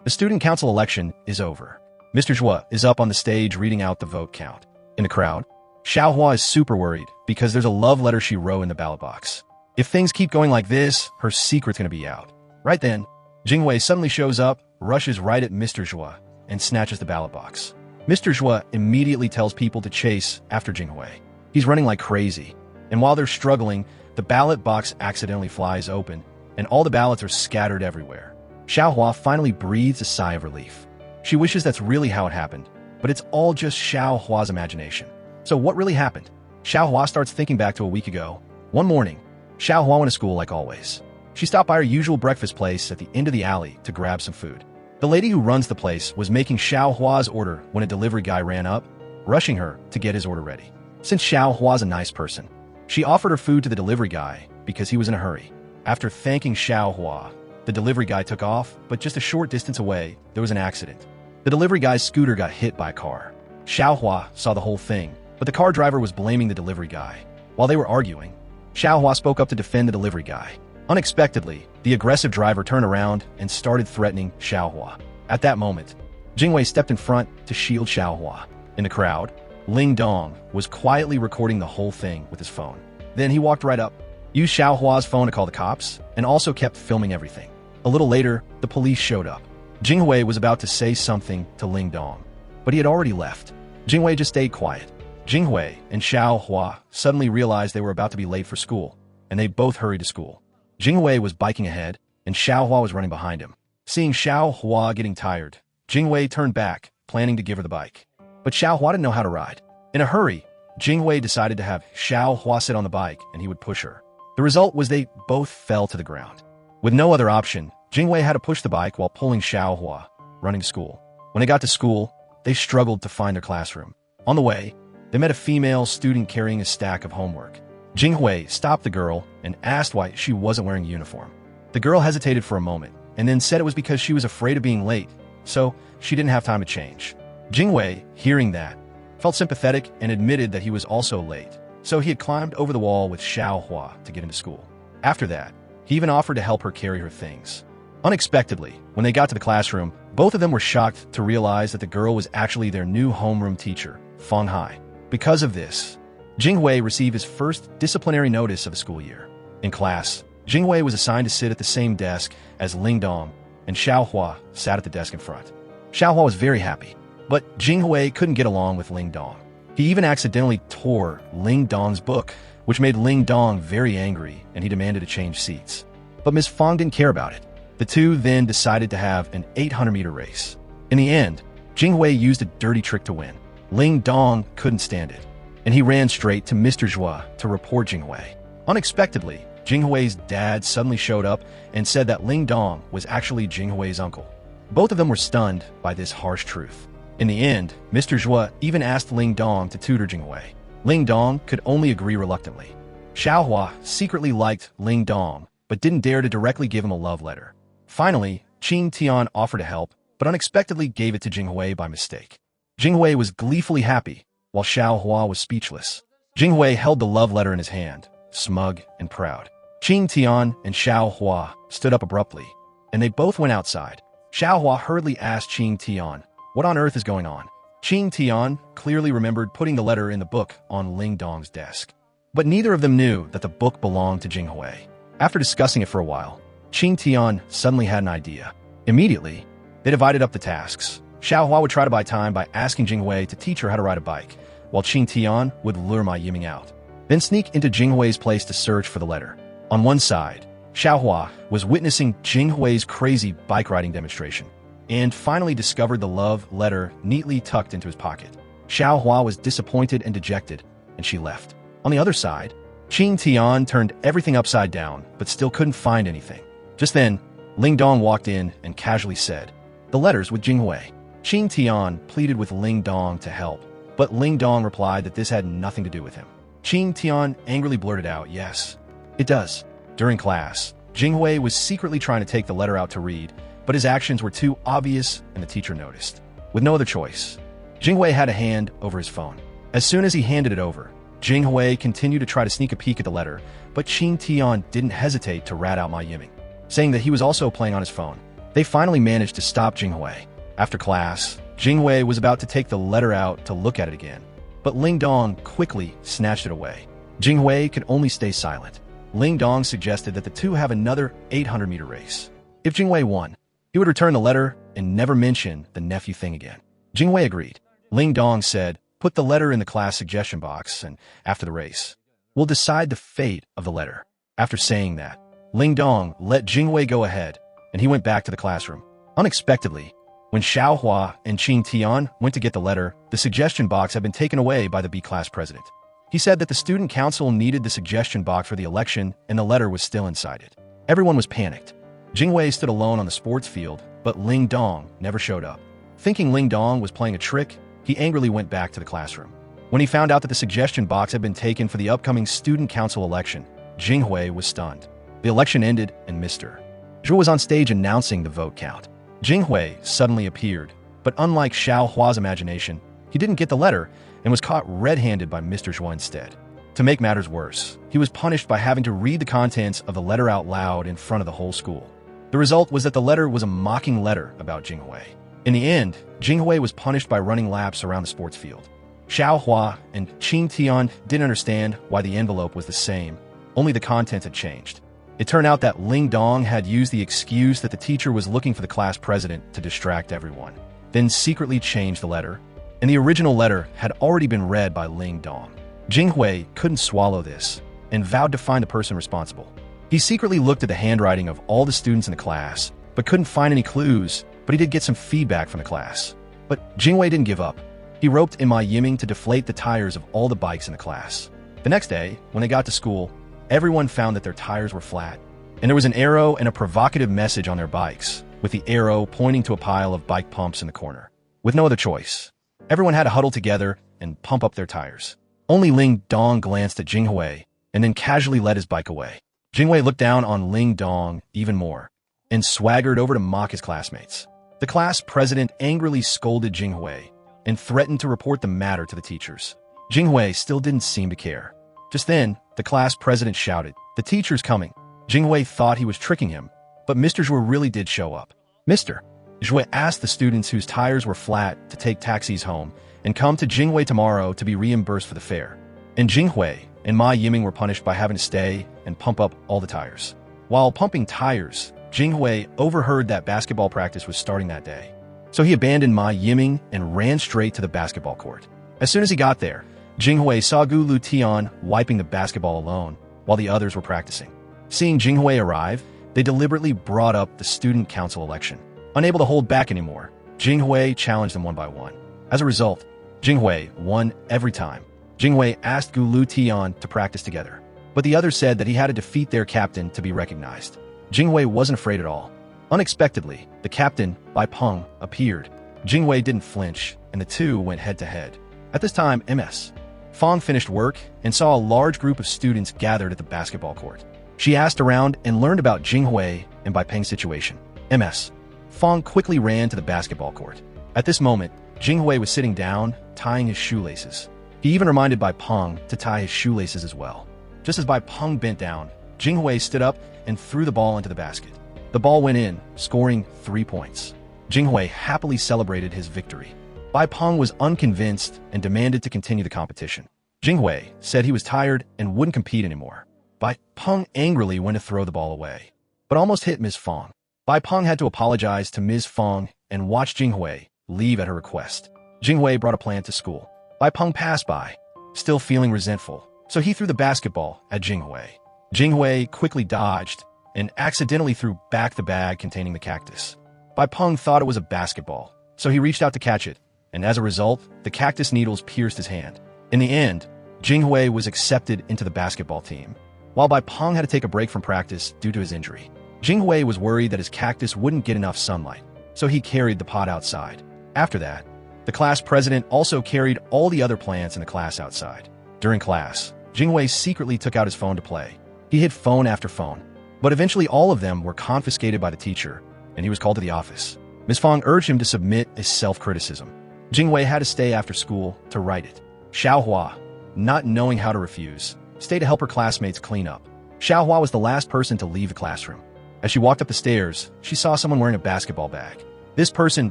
The student council election is over. Mr. Zhua is up on the stage reading out the vote count. In the crowd, Xiaohua is super worried because there's a love letter she wrote in the ballot box. If things keep going like this, her secret's gonna be out. Right then, Jingwei suddenly shows up, rushes right at Mr. Zhua, and snatches the ballot box. Mr. Zhua immediately tells people to chase after Jingwei. He's running like crazy, and while they're struggling, the ballot box accidentally flies open, and all the ballots are scattered everywhere. Xiaohua finally breathes a sigh of relief. She wishes that's really how it happened, but it's all just Xiaohua's imagination. So what really happened? Xiaohua starts thinking back to a week ago. One morning, Xiaohua went to school like always. She stopped by her usual breakfast place at the end of the alley to grab some food. The lady who runs the place was making Xiaohua's order when a delivery guy ran up, rushing her to get his order ready. Since Xiaohua's a nice person, she offered her food to the delivery guy because he was in a hurry. After thanking Xiaohua, the delivery guy took off, but just a short distance away, there was an accident. The delivery guy's scooter got hit by a car. Xiaohua saw the whole thing, but the car driver was blaming the delivery guy. While they were arguing, Xiaohua spoke up to defend the delivery guy. Unexpectedly, the aggressive driver turned around and started threatening Xiaohua. At that moment, Jingwei stepped in front to shield Xiaohua. In the crowd, Ling Dong was quietly recording the whole thing with his phone. Then he walked right up, used Xiaohua's phone to call the cops, and also kept filming everything. A little later, the police showed up. Jingwei was about to say something to Ling Dong, but he had already left. Jingwei just stayed quiet. Jingwei and Xiaohua suddenly realized they were about to be late for school, and they both hurried to school. Jingwei was biking ahead, and Xiaohua was running behind him. Seeing Xiaohua getting tired, Jingwei turned back, planning to give her the bike. But Xiaohua didn't know how to ride. In a hurry, Jingwei decided to have Xiaohua sit on the bike and he would push her. The result was they both fell to the ground. With no other option, Jingwei had to push the bike while pulling Xiaohua, running to school. When they got to school, they struggled to find their classroom. On the way, they met a female student carrying a stack of homework. Jingwei stopped the girl and asked why she wasn't wearing a uniform. The girl hesitated for a moment and then said it was because she was afraid of being late, so she didn't have time to change. Jingwei, hearing that, felt sympathetic and admitted that he was also late, so he had climbed over the wall with Xiaohua to get into school. After that, he even offered to help her carry her things. Unexpectedly, when they got to the classroom, both of them were shocked to realize that the girl was actually their new homeroom teacher, Feng Hai. Because of this, Jingwei received his first disciplinary notice of the school year. In class, Jingwei was assigned to sit at the same desk as Ling Dong, and Xiaohua sat at the desk in front. Xiaohua was very happy, but Jingwei couldn't get along with Ling Dong. He even accidentally tore Ling Dong's book, which made Ling Dong very angry, and he demanded to change seats. But Ms. Feng didn't care about it. The two then decided to have an 800-meter race. In the end, Jingwei used a dirty trick to win. Ling Dong couldn't stand it, and he ran straight to Mr. Zhua to report Jingwei. Unexpectedly, Jingwei's dad suddenly showed up and said that Ling Dong was actually Jingwei's uncle. Both of them were stunned by this harsh truth. In the end, Mr. Zhua even asked Ling Dong to tutor Jingwei. Ling Dong could only agree reluctantly. Xiaohua secretly liked Ling Dong, but didn't dare to directly give him a love letter. Finally, Qing Tian offered to help, but unexpectedly gave it to Jingwei by mistake. Jingwei was gleefully happy, while Xiaohua was speechless. Jingwei held the love letter in his hand, smug and proud. Qing Tian and Xiaohua stood up abruptly, and they both went outside. Xiaohua hurriedly asked Qing Tian, "What on earth is going on?" Qing Tian clearly remembered putting the letter in the book on Ling Dong's desk. But neither of them knew that the book belonged to Jingwei. After discussing it for a while, Qing Tian suddenly had an idea. Immediately, they divided up the tasks. Xiaohua would try to buy time by asking Jingwei to teach her how to ride a bike, while Qing Tian would lure Ma Yiming out, then sneak into Jingwei's place to search for the letter. On one side, Xiaohua was witnessing Jingwei's crazy bike riding demonstration, and finally discovered the love letter neatly tucked into his pocket. Xiaohua was disappointed and dejected, and she left. On the other side, Qing Tian turned everything upside down, but still couldn't find anything. Just then, Ling Dong walked in and casually said, "The letter's with Jingwei." Qing Tian pleaded with Ling Dong to help, but Ling Dong replied that this had nothing to do with him. Qing Tian angrily blurted out, "Yes, it does." During class, Jingwei was secretly trying to take the letter out to read, but his actions were too obvious and the teacher noticed. With no other choice, Jingwei had a hand over his phone. As soon as he handed it over, Jingwei continued to try to sneak a peek at the letter, but Qing Tian didn't hesitate to rat out Ma Yiming, saying that he was also playing on his phone. They finally managed to stop Jinghui. After class, Jinghui was about to take the letter out to look at it again, but Ling Dong quickly snatched it away. Jinghui could only stay silent. Ling Dong suggested that the two have another 800-meter race. If Jinghui won, he would return the letter and never mention the nephew thing again. Jinghui agreed. Ling Dong said, "Put the letter in the class suggestion box, and after the race, we'll decide the fate of the letter." After saying that, Ling Dong let Jinghui go ahead, and he went back to the classroom. Unexpectedly, when Xiaohua and Qing Tian went to get the letter, the suggestion box had been taken away by the B class president. He said that the student council needed the suggestion box for the election, and the letter was still inside it. Everyone was panicked. Jinghui stood alone on the sports field, but Ling Dong never showed up. Thinking Ling Dong was playing a trick, he angrily went back to the classroom. When he found out that the suggestion box had been taken for the upcoming student council election, Jinghui was stunned. The election ended, and Mr. Zhuo was on stage announcing the vote count. Jinghui suddenly appeared, but unlike Xiaohua's imagination, he didn't get the letter and was caught red-handed by Mr. Zhuo instead. To make matters worse, he was punished by having to read the contents of the letter out loud in front of the whole school. The result was that the letter was a mocking letter about Jinghui. In the end, Jinghui was punished by running laps around the sports field. Xiaohua and Qing Tian didn't understand why the envelope was the same, only the content had changed. It turned out that Ling Dong had used the excuse that the teacher was looking for the class president to distract everyone, then secretly changed the letter, and the original letter had already been read by Ling Dong. Jinghui couldn't swallow this and vowed to find the person responsible. He secretly looked at the handwriting of all the students in the class, but couldn't find any clues, but he did get some feedback from the class. But Jinghui didn't give up. He roped in Ma Yiming to deflate the tires of all the bikes in the class. The next day, when they got to school, everyone found that their tires were flat, and there was an arrow and a provocative message on their bikes, with the arrow pointing to a pile of bike pumps in the corner. With no other choice, everyone had to huddle together and pump up their tires. Only Ling Dong glanced at Jinghui and then casually led his bike away. Jinghui looked down on Ling Dong even more and swaggered over to mock his classmates. The class president angrily scolded Jinghui and threatened to report the matter to the teachers. Jinghui still didn't seem to care. Just then, the class president shouted, "The teacher's coming." Jinghui thought he was tricking him, but Mr. Zhuo really did show up. Mr. Zhuo asked the students whose tires were flat to take taxis home and come to Jinghui tomorrow to be reimbursed for the fare. And Jinghui and Ma Yiming were punished by having to stay and pump up all the tires. While pumping tires, Jinghui overheard that basketball practice was starting that day. So he abandoned Ma Yiming and ran straight to the basketball court. As soon as he got there, Jinghui saw Gu Lu Tian wiping the basketball alone while the others were practicing. Seeing Jinghui arrive, they deliberately brought up the student council election. Unable to hold back anymore, Jinghui challenged them one by one. As a result, Jinghui won every time. Jinghui asked Gu Lu Tian to practice together, but the others said that he had to defeat their captain to be recognized. Jinghui wasn't afraid at all. Unexpectedly, the captain, Bai Peng, appeared. Jinghui didn't flinch, and the two went head-to-head. At this time, Ms. Fong finished work and saw a large group of students gathered at the basketball court. She asked around and learned about Jinghui and Bai Peng's situation. Ms. Fong quickly ran to the basketball court. At this moment, Jinghui was sitting down, tying his shoelaces. He even reminded Bai Peng to tie his shoelaces as well. Just as Bai Peng bent down, Jinghui stood up and threw the ball into the basket. The ball went in, scoring 3 points. Jinghui happily celebrated his victory. Bai Peng was unconvinced and demanded to continue the competition. Jinghui said he was tired and wouldn't compete anymore. Bai Peng angrily went to throw the ball away, but almost hit Ms. Fong. Bai Peng had to apologize to Ms. Fong and watch Jinghui leave at her request. Jinghui brought a plant to school. Bai Peng passed by, still feeling resentful, so he threw the basketball at Jinghui. Jinghui quickly dodged and accidentally threw back the bag containing the cactus. Bai Peng thought it was a basketball, so he reached out to catch it, and as a result, the cactus needles pierced his hand. In the end, Jinghui was accepted into the basketball team, while Bai Peng had to take a break from practice due to his injury. Jinghui was worried that his cactus wouldn't get enough sunlight, so he carried the pot outside. After that, the class president also carried all the other plants in the class outside. During class, Jinghui secretly took out his phone to play. He hid phone after phone, but eventually all of them were confiscated by the teacher, and he was called to the office. Ms. Fong urged him to submit a self-criticism. Jinghui had to stay after school to write it. Xiaohua, not knowing how to refuse, stayed to help her classmates clean up. Xiaohua was the last person to leave the classroom. As she walked up the stairs, she saw someone wearing a basketball bag. This person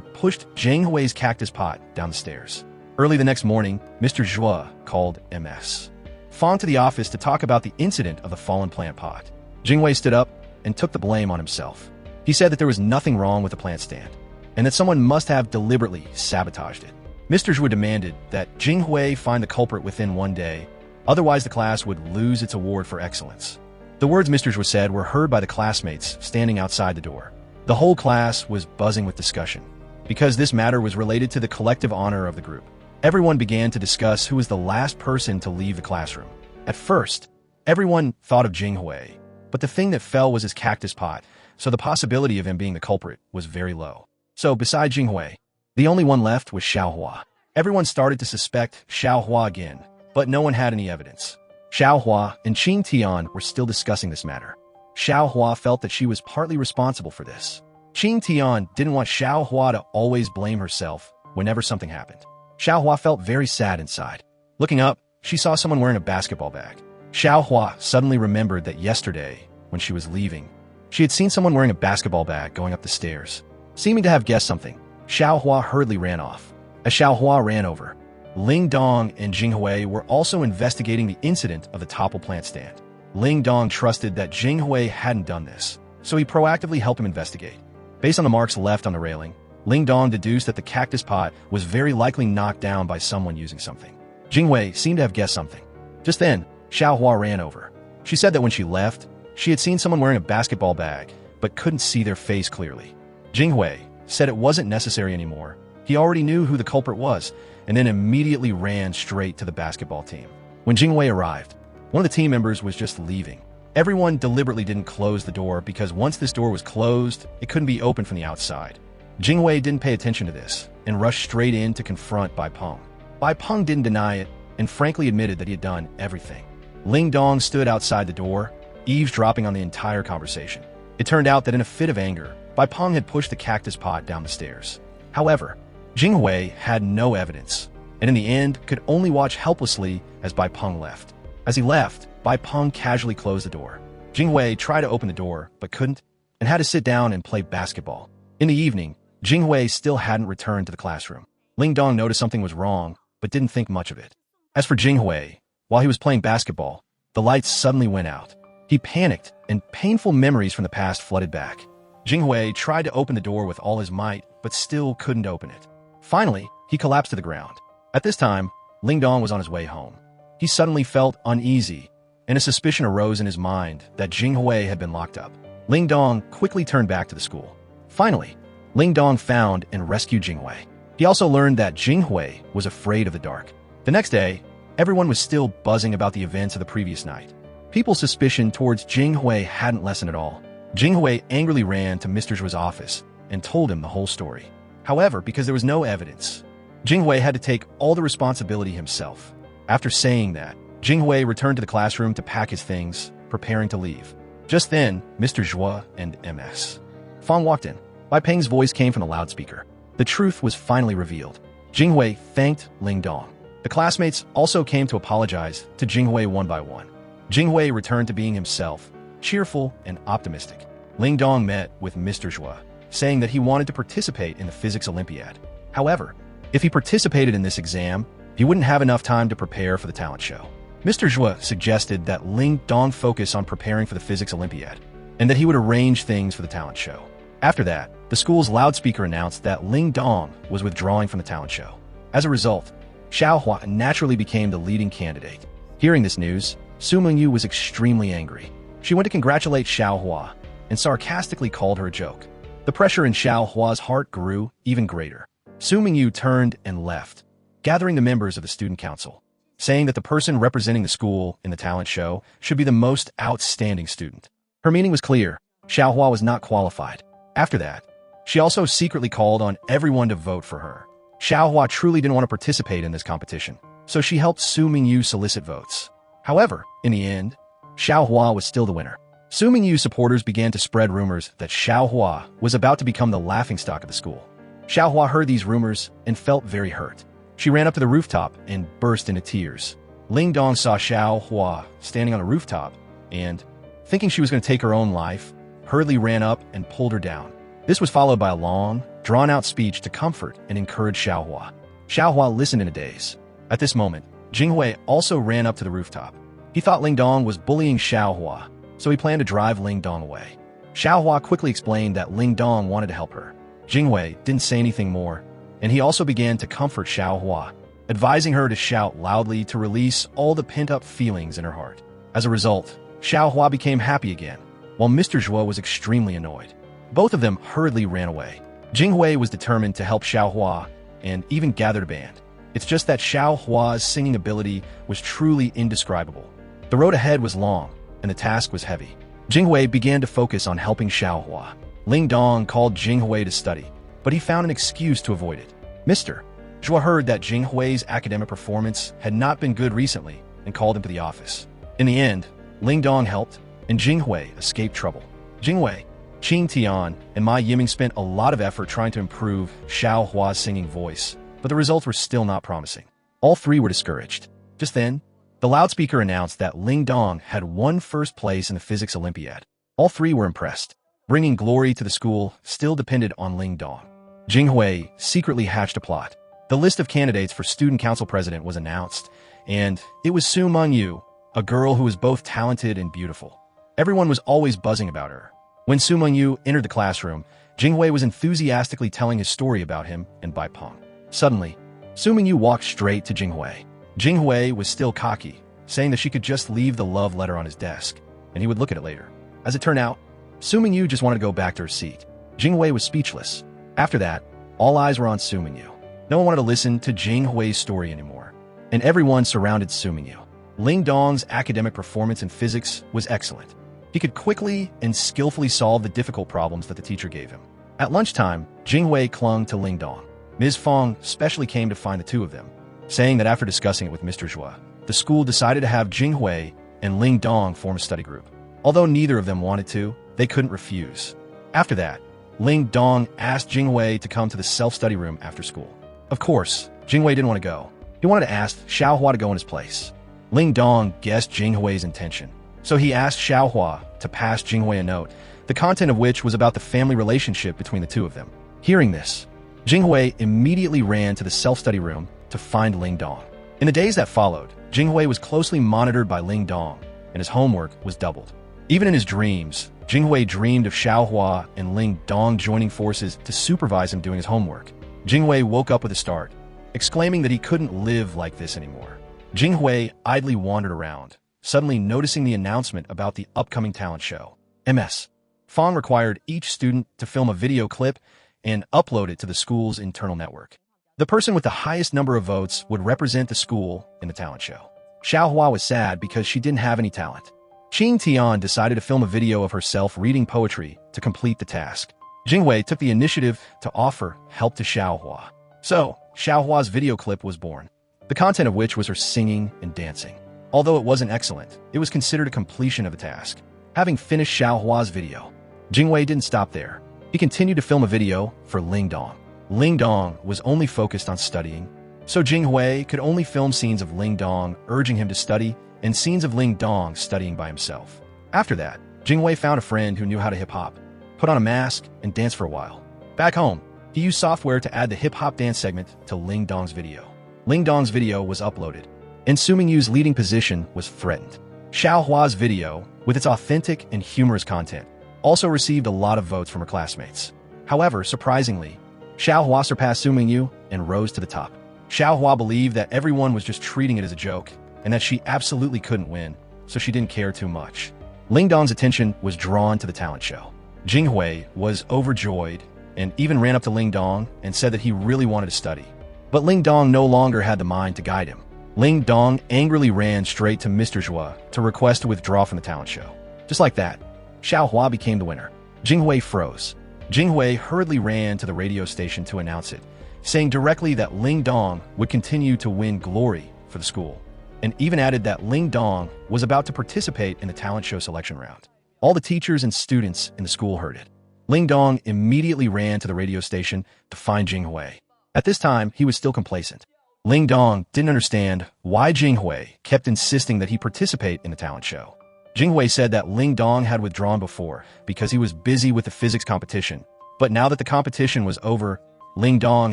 pushed Jing Hui's cactus pot down the stairs. Early the next morning, Mr. Zhua called Ms. Fang to the office to talk about the incident of the fallen plant pot. Jing Hui stood up and took the blame on himself. He said that there was nothing wrong with the plant stand, and that someone must have deliberately sabotaged it. Mr. Zhua demanded that Jing Hui find the culprit within 1 day, otherwise the class would lose its award for excellence. The words Mr. Zhua said were heard by the classmates standing outside the door. The whole class was buzzing with discussion, because this matter was related to the collective honor of the group. Everyone began to discuss who was the last person to leave the classroom. At first, everyone thought of Jing Hui, but the thing that fell was his cactus pot, so the possibility of him being the culprit was very low. So, besides Jing Hui, the only one left was Xiao Hua. Everyone started to suspect Xiao Hua again, but no one had any evidence. Xiao Hua and Qing Tian were still discussing this matter. Xiao Hua felt that she was partly responsible for this. Qing Tian didn't want Xiao Hua to always blame herself whenever something happened. Xiao Hua felt very sad inside. Looking up, she saw someone wearing a basketball bag. Xiao Hua suddenly remembered that yesterday, when she was leaving, she had seen someone wearing a basketball bag going up the stairs. Seeming to have guessed something, Xiao Hua hurriedly ran off. As Xiao Hua ran over, Ling Dong and Jing Hui were also investigating the incident of the topple plant stand. Ling Dong trusted that Jing Hui hadn't done this, so he proactively helped him investigate. Based on the marks left on the railing, Ling Dong deduced that the cactus pot was very likely knocked down by someone using something. Jing Hui seemed to have guessed something. Just then, Xiao Hua ran over. She said that when she left, she had seen someone wearing a basketball bag, but couldn't see their face clearly. Jing Hui said it wasn't necessary anymore. He already knew who the culprit was, and then immediately ran straight to the basketball team. When Jing Hui arrived, one of the team members was just leaving. Everyone deliberately didn't close the door because once this door was closed, it couldn't be opened from the outside. Jing Hui didn't pay attention to this and rushed straight in to confront Bai Peng. Bai Peng didn't deny it and frankly admitted that he had done everything. Ling Dong stood outside the door, eavesdropping on the entire conversation. It turned out that in a fit of anger, Bai Peng had pushed the cactus pot down the stairs. However, Jing Hui had no evidence, and in the end could only watch helplessly as Bai Peng left. As he left, Bai Peng casually closed the door. Jing Hui tried to open the door, but couldn't, and had to sit down and play basketball. In the evening, Jing Hui still hadn't returned to the classroom. Ling Dong noticed something was wrong, but didn't think much of it. As for Jing Hui, while he was playing basketball, the lights suddenly went out. He panicked, and painful memories from the past flooded back. Jing Hui tried to open the door with all his might, but still couldn't open it. Finally, he collapsed to the ground. At this time, Ling Dong was on his way home. He suddenly felt uneasy, and a suspicion arose in his mind that Jing Hui had been locked up. Ling Dong quickly turned back to the school. Finally, Ling Dong found and rescued Jing Hui. He also learned that Jing Hui was afraid of the dark. The next day, everyone was still buzzing about the events of the previous night. People's suspicion towards Jing Hui hadn't lessened at all. Jing Hui angrily ran to Mr. Zhua's office and told him the whole story. However, because there was no evidence, Jing Hui had to take all the responsibility himself. After saying that, Jing Hui returned to the classroom to pack his things, preparing to leave. Just then, Mr. Zhua and Ms. Fang walked in. Bai Peng's voice came from the loudspeaker. The truth was finally revealed. Jing Hui thanked Ling Dong. The classmates also came to apologize to Jing Hui one by one. Jing Hui returned to being himself, cheerful and optimistic. Ling Dong met with Mr. Zhua, saying that he wanted to participate in the physics Olympiad. However, if he participated in this exam, he wouldn't have enough time to prepare for the talent show. Mr. Zhua suggested that Ling Dong focus on preparing for the physics Olympiad, and that he would arrange things for the talent show. After that, the school's loudspeaker announced that Ling Dong was withdrawing from the talent show. As a result, Xiao Hua naturally became the leading candidate. Hearing this news, Su Mingyu was extremely angry. She went to congratulate Xiao Hua and sarcastically called her a joke. The pressure in Xiao Hua's heart grew even greater. Su Mingyu turned and left, gathering the members of the student council, saying that the person representing the school in the talent show should be the most outstanding student. Her meaning was clear. Xiao Hua was not qualified. After that, she also secretly called on everyone to vote for her. Xiao Hua truly didn't want to participate in this competition, so she helped Su Mingyu solicit votes. However, in the end, Xiao Hua was still the winner. Su Mingyu supporters began to spread rumors that Xiao Hua was about to become the laughingstock of the school. Xiao Hua heard these rumors and felt very hurt. She ran up to the rooftop and burst into tears. Ling Dong saw Xiao Hua standing on a rooftop and, thinking she was going to take her own life, hurriedly ran up and pulled her down. This was followed by a long, drawn-out speech to comfort and encourage Xiaohua. Xiaohua listened in a daze. At this moment, Jinghui also ran up to the rooftop. He thought Ling Dong was bullying Xiaohua, so he planned to drive Ling Dong away. Xiaohua quickly explained that Ling Dong wanted to help her. Jinghui didn't say anything more, and he also began to comfort Xiaohua, advising her to shout loudly to release all the pent-up feelings in her heart. As a result, Xiaohua became happy again, while Mr. Zhuo was extremely annoyed. Both of them hurriedly ran away. Jinghui was determined to help Xiaohua and even gathered a band. It's just that Xiaohua's singing ability was truly indescribable. The road ahead was long, and the task was heavy. Jinghui began to focus on helping Xiaohua. Ling Dong called Jinghui to study, but he found an excuse to avoid it. Mr. Zhuo heard that Jinghui's academic performance had not been good recently and called him to the office. In the end, Ling Dong helped, and Jinghui escaped trouble. Jinghui, Qing Tian, and Ma Yiming spent a lot of effort trying to improve Xiaohua's singing voice, but the results were still not promising. All three were discouraged. Just then, the loudspeaker announced that Ling Dong had won first place in the physics Olympiad. All three were impressed. Bringing glory to the school still depended on Ling Dong. Jinghui secretly hatched a plot. The list of candidates for student council president was announced, and it was Su Mengyu, a girl who was both talented and beautiful. Everyone was always buzzing about her. When Su Mengyu entered the classroom, Jinghui was enthusiastically telling his story about him and Bai Peng. Suddenly, Su Mengyu walked straight to Jinghui. Jinghui was still cocky, saying that she could just leave the love letter on his desk, and he would look at it later. As it turned out, Su Mengyu just wanted to go back to her seat. Jinghui was speechless. After that, all eyes were on Su Mengyu. No one wanted to listen to Jinghui's story anymore, and everyone surrounded Su Mengyu. Ling Dong's academic performance in physics was excellent. He could quickly and skillfully solve the difficult problems that the teacher gave him. At lunchtime, Jinghui clung to Ling Dong. Ms. Feng specially came to find the two of them, saying that after discussing it with Mr. Zhuo, the school decided to have Jinghui and Ling Dong form a study group. Although neither of them wanted to, they couldn't refuse. After that, Ling Dong asked Jinghui to come to the self-study room after school. Of course, Jinghui didn't want to go. He wanted to ask Xiaohua to go in his place. Ling Dong guessed Jinghui's intention, so he asked Xiaohua to pass Jinghui a note, the content of which was about the family relationship between the two of them. Hearing this, Jinghui immediately ran to the self-study room to find Ling Dong. In the days that followed, Jinghui was closely monitored by Ling Dong, and his homework was doubled. Even in his dreams, Jinghui dreamed of Xiaohua and Ling Dong joining forces to supervise him doing his homework. Jinghui woke up with a start, exclaiming that he couldn't live like this anymore. Jinghui idly wandered around, suddenly noticing the announcement about the upcoming talent show. Ms. Feng required each student to film a video clip and upload it to the school's internal network. The person with the highest number of votes would represent the school in the talent show. Xiaohua was sad because she didn't have any talent. Qing Tian decided to film a video of herself reading poetry to complete the task. Jinghui took the initiative to offer help to Xiaohua. So, Xiaohua's video clip was born, the content of which was her singing and dancing. Although it wasn't excellent, it was considered a completion of the task. Having finished Xiaohua's video, Jinghui didn't stop there. He continued to film a video for Ling Dong. Ling Dong was only focused on studying, so Jinghui could only film scenes of Ling Dong urging him to study and scenes of Ling Dong studying by himself. After that, Jinghui found a friend who knew how to hip-hop, put on a mask, and danced for a while. Back home, he used software to add the hip-hop dance segment to Ling Dong's video. Ling Dong's video was uploaded, and Su Mengyu's leading position was threatened. Xiaohua's video, with its authentic and humorous content, also received a lot of votes from her classmates. However, surprisingly, Xiaohua surpassed Su Mengyu and rose to the top. Xiaohua believed that everyone was just treating it as a joke, and that she absolutely couldn't win, so she didn't care too much. Ling Dong's attention was drawn to the talent show. Jinghui was overjoyed and even ran up to Ling Dong and said that he really wanted to study. But Ling Dong no longer had the mind to guide him. Ling Dong angrily ran straight to Mr. Zhuo to request to withdraw from the talent show. Just like that, Xiaohua became the winner. Jinghui froze. Jinghui hurriedly ran to the radio station to announce it, saying directly that Ling Dong would continue to win glory for the school, and even added that Ling Dong was about to participate in the talent show selection round. All the teachers and students in the school heard it. Ling Dong immediately ran to the radio station to find Jinghui. At this time, he was still complacent. Ling Dong didn't understand why Jinghui kept insisting that he participate in the talent show. Jinghui said that Ling Dong had withdrawn before because he was busy with the physics competition, but now that the competition was over, Ling Dong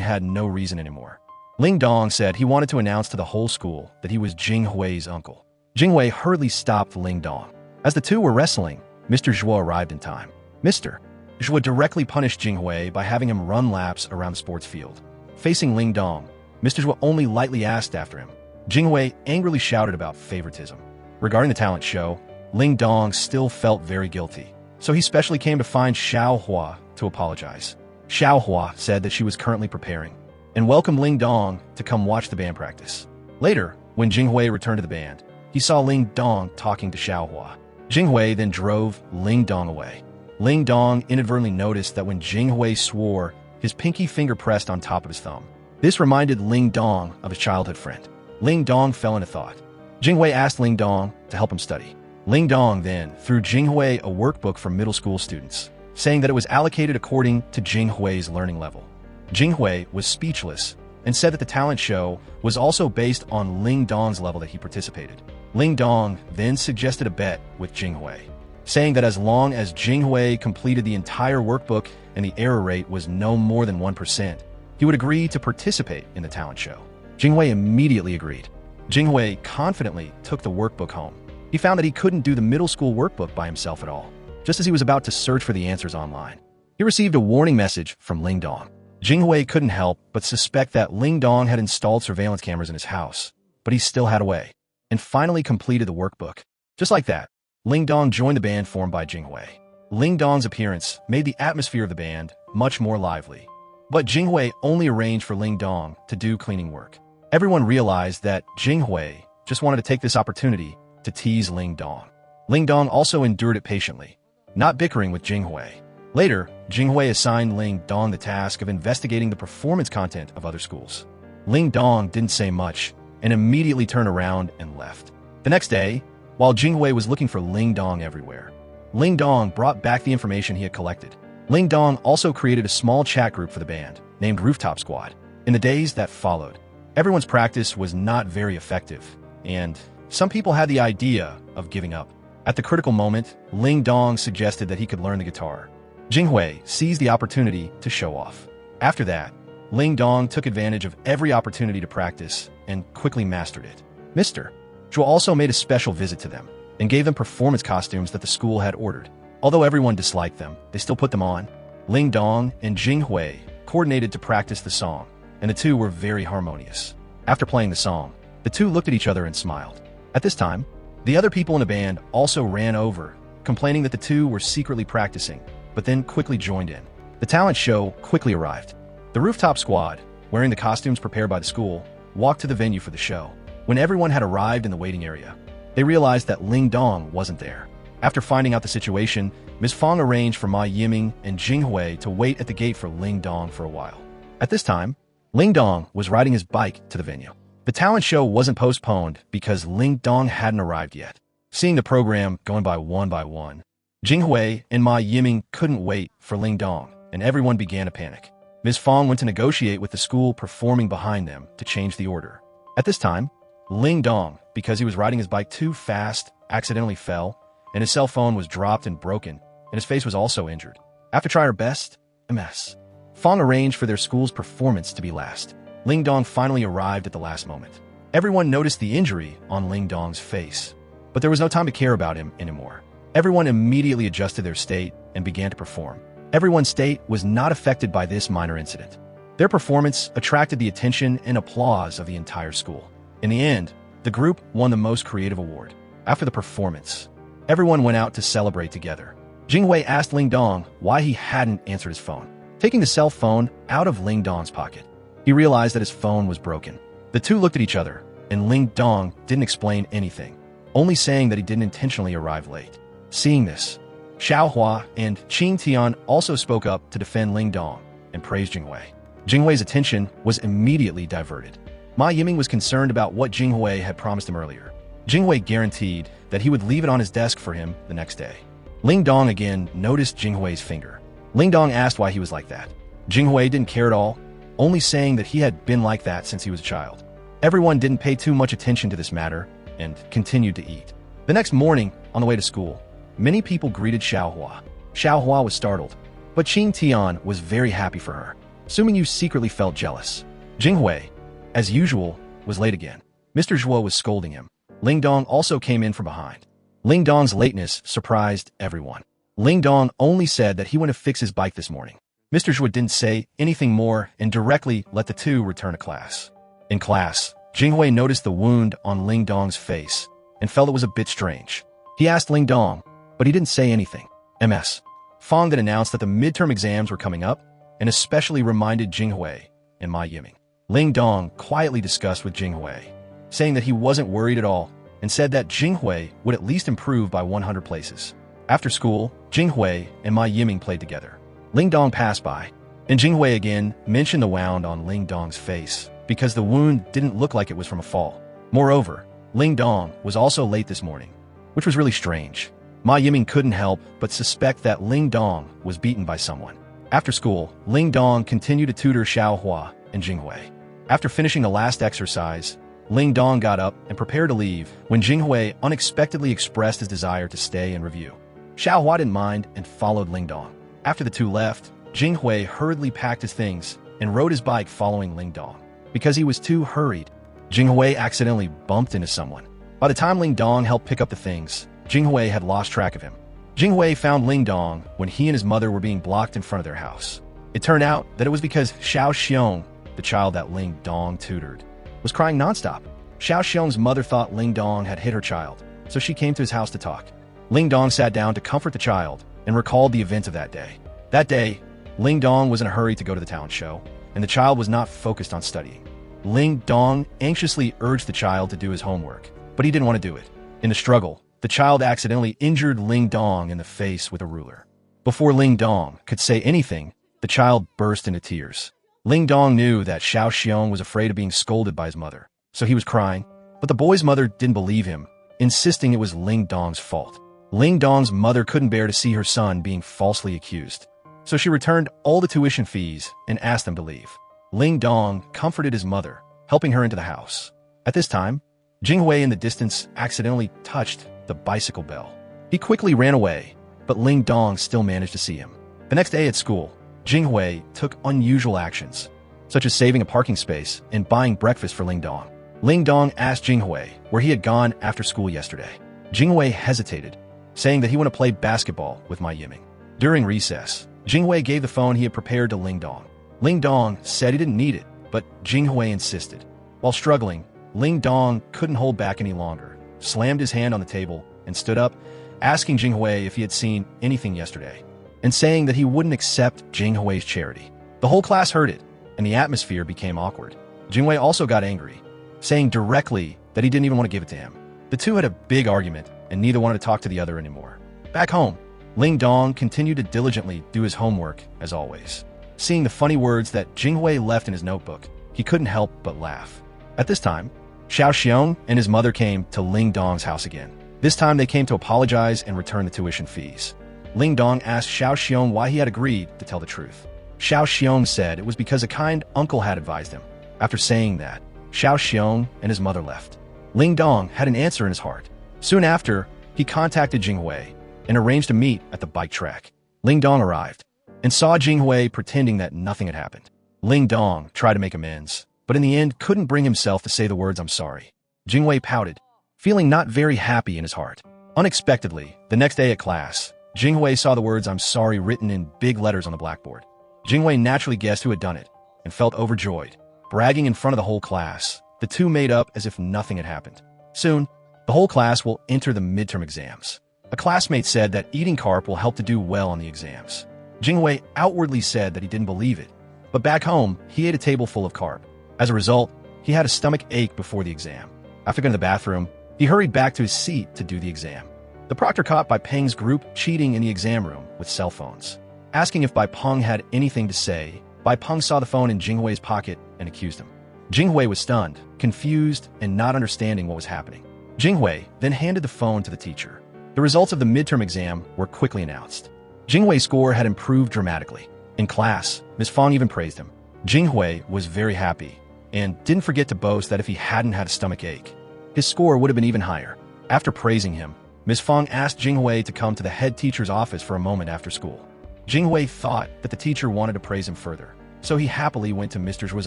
had no reason anymore. Ling Dong said he wanted to announce to the whole school that he was Jinghui's uncle. Jinghui hurriedly stopped Ling Dong. As the two were wrestling, Mr. Zhuo arrived in time. Mr. Zhuo directly punished Jinghui by having him run laps around the sports field. Facing Ling Dong, Mr. Zhuo only lightly asked after him. Jinghui angrily shouted about favoritism. Regarding the talent show, Ling Dong still felt very guilty, so he specially came to find Xiao Hua to apologize. Xiao Hua said that she was currently preparing, and welcomed Ling Dong to come watch the band practice. Later, when Jinghui returned to the band, he saw Ling Dong talking to Xiao Hua. Jinghui then drove Ling Dong away. Ling Dong inadvertently noticed that when Jinghui swore, his pinky finger pressed on top of his thumb. This reminded Ling Dong of his childhood friend. Ling Dong fell into thought. Jinghui asked Ling Dong to help him study. Ling Dong then threw Jinghui a workbook for middle school students, saying that it was allocated according to Jinghui's learning level. Jinghui was speechless and said that the talent show was also based on Ling Dong's level that he participated. Ling Dong then suggested a bet with Jinghui, saying that as long as Jinghui completed the entire workbook and the error rate was no more than 1%, he would agree to participate in the talent show. Jinghui immediately agreed. Jinghui confidently took the workbook home. He found that he couldn't do the middle school workbook by himself at all. Just as he was about to search for the answers online, he received a warning message from Ling Dong. Jinghui couldn't help but suspect that Ling Dong had installed surveillance cameras in his house, but he still had a way, and finally completed the workbook. Just like that, Ling Dong joined the band formed by Jinghui. Ling Dong's appearance made the atmosphere of the band much more lively, but Jinghui only arranged for Ling Dong to do cleaning work. Everyone realized that Jinghui just wanted to take this opportunity to tease Ling Dong. Ling Dong also endured it patiently, not bickering with Jinghui. Later, Jinghui assigned Ling Dong the task of investigating the performance content of other schools. Ling Dong didn't say much and immediately turned around and left. The next day, while Jinghui was looking for Ling Dong everywhere, Ling Dong brought back the information he had collected. Ling Dong also created a small chat group for the band, named Rooftop Squad. In the days that followed, everyone's practice was not very effective, and some people had the idea of giving up. At the critical moment, Ling Dong suggested that he could learn the guitar. Jinghui seized the opportunity to show off. After that, Ling Dong took advantage of every opportunity to practice and quickly mastered it. Mr. Zhuo also made a special visit to them and gave them performance costumes that the school had ordered. Although everyone disliked them, they still put them on. Ling Dong and Jinghui coordinated to practice the song, and the two were very harmonious. After playing the song, the two looked at each other and smiled. At this time, the other people in the band also ran over, complaining that the two were secretly practicing, but then quickly joined in. The talent show quickly arrived. The Rooftop Squad, wearing the costumes prepared by the school, walked to the venue for the show. When everyone had arrived in the waiting area, they realized that Ling Dong wasn't there. After finding out the situation, Ms. Fong arranged for Ma Yiming and Jinghui to wait at the gate for Ling Dong for a while. At this time, Ling Dong was riding his bike to the venue. The talent show wasn't postponed because Ling Dong hadn't arrived yet. Seeing the program going by one, Jinghui and Ma Yiming couldn't wait for Ling Dong, and everyone began to panic. Ms. Fong went to negotiate with the school performing behind them to change the order. At this time, Ling Dong, because he was riding his bike too fast, accidentally fell, and his cell phone was dropped and broken, and his face was also injured. After trying her best, a mess. Fong arranged for their school's performance to be last. Ling Dong finally arrived at the last moment. Everyone noticed the injury on Ling Dong's face, but there was no time to care about him anymore. Everyone immediately adjusted their state and began to perform. Everyone's state was not affected by this minor incident. Their performance attracted the attention and applause of the entire school. In the end, the group won the Most Creative Award. After the performance, everyone went out to celebrate together. Jinghui asked Ling Dong why he hadn't answered his phone. Taking the cell phone out of Ling Dong's pocket, he realized that his phone was broken. The two looked at each other, and Ling Dong didn't explain anything, only saying that he didn't intentionally arrive late. Seeing this, Xiao Hua and Qing Tian also spoke up to defend Ling Dong and praised Jinghui. Jinghui's attention was immediately diverted. Ma Yiming was concerned about what Jinghui had promised him earlier. Jinghui guaranteed that he would leave it on his desk for him the next day. Ling Dong again noticed Jinghui's finger. Ling Dong asked why he was like that. Jinghui didn't care at all, only saying that he had been like that since he was a child. Everyone didn't pay too much attention to this matter and continued to eat. The next morning, on the way to school, many people greeted Xiaohua. Xiaohua was startled, but Qing Tian was very happy for her, assuming you secretly felt jealous. Jinghui, as usual, was late again. Mr. Zhuo was scolding him. Ling Dong also came in from behind. Ling Dong's lateness surprised everyone. Ling Dong only said that he went to fix his bike this morning. Mr. Zhuo didn't say anything more and directly let the two return to class. In class, Jinghui noticed the wound on Ling Dong's face and felt it was a bit strange. He asked Ling Dong, but he didn't say anything. Ms. Fong then announced that the midterm exams were coming up and especially reminded Jinghui and Ma Yiming. Ling Dong quietly discussed with Jinghui, saying that he wasn't worried at all and said that Jinghui would at least improve by 100 places. After school, Jinghui and Ma Yiming played together. Ling Dong passed by, and Jinghui again mentioned the wound on Ling Dong's face because the wound didn't look like it was from a fall. Moreover, Ling Dong was also late this morning, which was really strange. Ma Yiming couldn't help but suspect that Ling Dong was beaten by someone. After school, Ling Dong continued to tutor Xiaohua and Jinghui. After finishing the last exercise, Ling Dong got up and prepared to leave when Jinghui unexpectedly expressed his desire to stay and review. Xiaohua didn't mind and followed Ling Dong. After the two left, Jinghui hurriedly packed his things and rode his bike following Ling Dong. Because he was too hurried, Jinghui accidentally bumped into someone. By the time Ling Dong helped pick up the things, Jinghui had lost track of him. Jinghui found Ling Dong when he and his mother were being blocked in front of their house. It turned out that it was because Xiao Xiong, the child that Ling Dong tutored, was crying nonstop. Xiao Xiong's mother thought Ling Dong had hit her child, so she came to his house to talk. Ling Dong sat down to comfort the child and recalled the events of that day. That day, Ling Dong was in a hurry to go to the talent show, and the child was not focused on studying. Ling Dong anxiously urged the child to do his homework, but he didn't want to do it. In the struggle, the child accidentally injured Ling Dong in the face with a ruler. Before Ling Dong could say anything, the child burst into tears. Ling Dong knew that Xiao Xiong was afraid of being scolded by his mother, so he was crying, but the boy's mother didn't believe him, insisting it was Ling Dong's fault. Ling Dong's mother couldn't bear to see her son being falsely accused, so she returned all the tuition fees and asked them to leave. Ling Dong comforted his mother, helping her into the house. At this time, Jinghui in the distance accidentally touched the bicycle bell. He quickly ran away, but Ling Dong still managed to see him. The next day at school, Jinghui took unusual actions, such as saving a parking space and buying breakfast for Ling Dong. Ling Dong asked Jinghui where he had gone after school yesterday. Jinghui hesitated, saying that he wanted to play basketball with Ma Yiming. During recess, Jinghui gave the phone he had prepared to Ling Dong. Ling Dong said he didn't need it, but Jinghui insisted. While struggling, Ling Dong couldn't hold back any longer, slammed his hand on the table, and stood up, asking Jinghui if he had seen anything yesterday, and saying that he wouldn't accept Jinghui's charity. The whole class heard it, and the atmosphere became awkward. Jinghui also got angry, saying directly that he didn't even want to give it to him. The two had a big argument, and neither wanted to talk to the other anymore. Back home, Ling Dong continued to diligently do his homework, as always. Seeing the funny words that Jinghui left in his notebook, he couldn't help but laugh. At this time, Xiao Xiong and his mother came to Ling Dong's house again. This time they came to apologize and return the tuition fees. Ling Dong asked Xiao Xiong why he had agreed to tell the truth. Xiao Xiong said it was because a kind uncle had advised him. After saying that, Xiao Xiong and his mother left. Ling Dong had an answer in his heart. Soon after, he contacted Jinghui and arranged to meet at the bike track. Ling Dong arrived and saw Jinghui pretending that nothing had happened. Ling Dong tried to make amends, but in the end couldn't bring himself to say the words "I'm sorry." Jinghui pouted, feeling not very happy in his heart. Unexpectedly, the next day at class, Jinghui saw the words "I'm sorry" written in big letters on the blackboard. Jinghui naturally guessed who had done it and felt overjoyed. Bragging in front of the whole class, the two made up as if nothing had happened. Soon, the whole class will enter the midterm exams. A classmate said that eating carp will help to do well on the exams. Jinghui outwardly said that he didn't believe it, but back home, he ate a table full of carp. As a result, he had a stomach ache before the exam. After going to the bathroom, he hurried back to his seat to do the exam. The proctor caught Bai Peng's group cheating in the exam room with cell phones. Asking if Bai Peng had anything to say, Bai Peng saw the phone in Jinghui's pocket and accused him. Jinghui was stunned, confused, and not understanding what was happening. Jinghui then handed the phone to the teacher. The results of the midterm exam were quickly announced. Jinghui's score had improved dramatically. In class, Ms. Fong even praised him. Jinghui was very happy and didn't forget to boast that if he hadn't had a stomach ache, his score would have been even higher. After praising him, Ms. Fong asked Jinghui to come to the head teacher's office for a moment after school. Jinghui thought that the teacher wanted to praise him further, so he happily went to Mr. Zhua's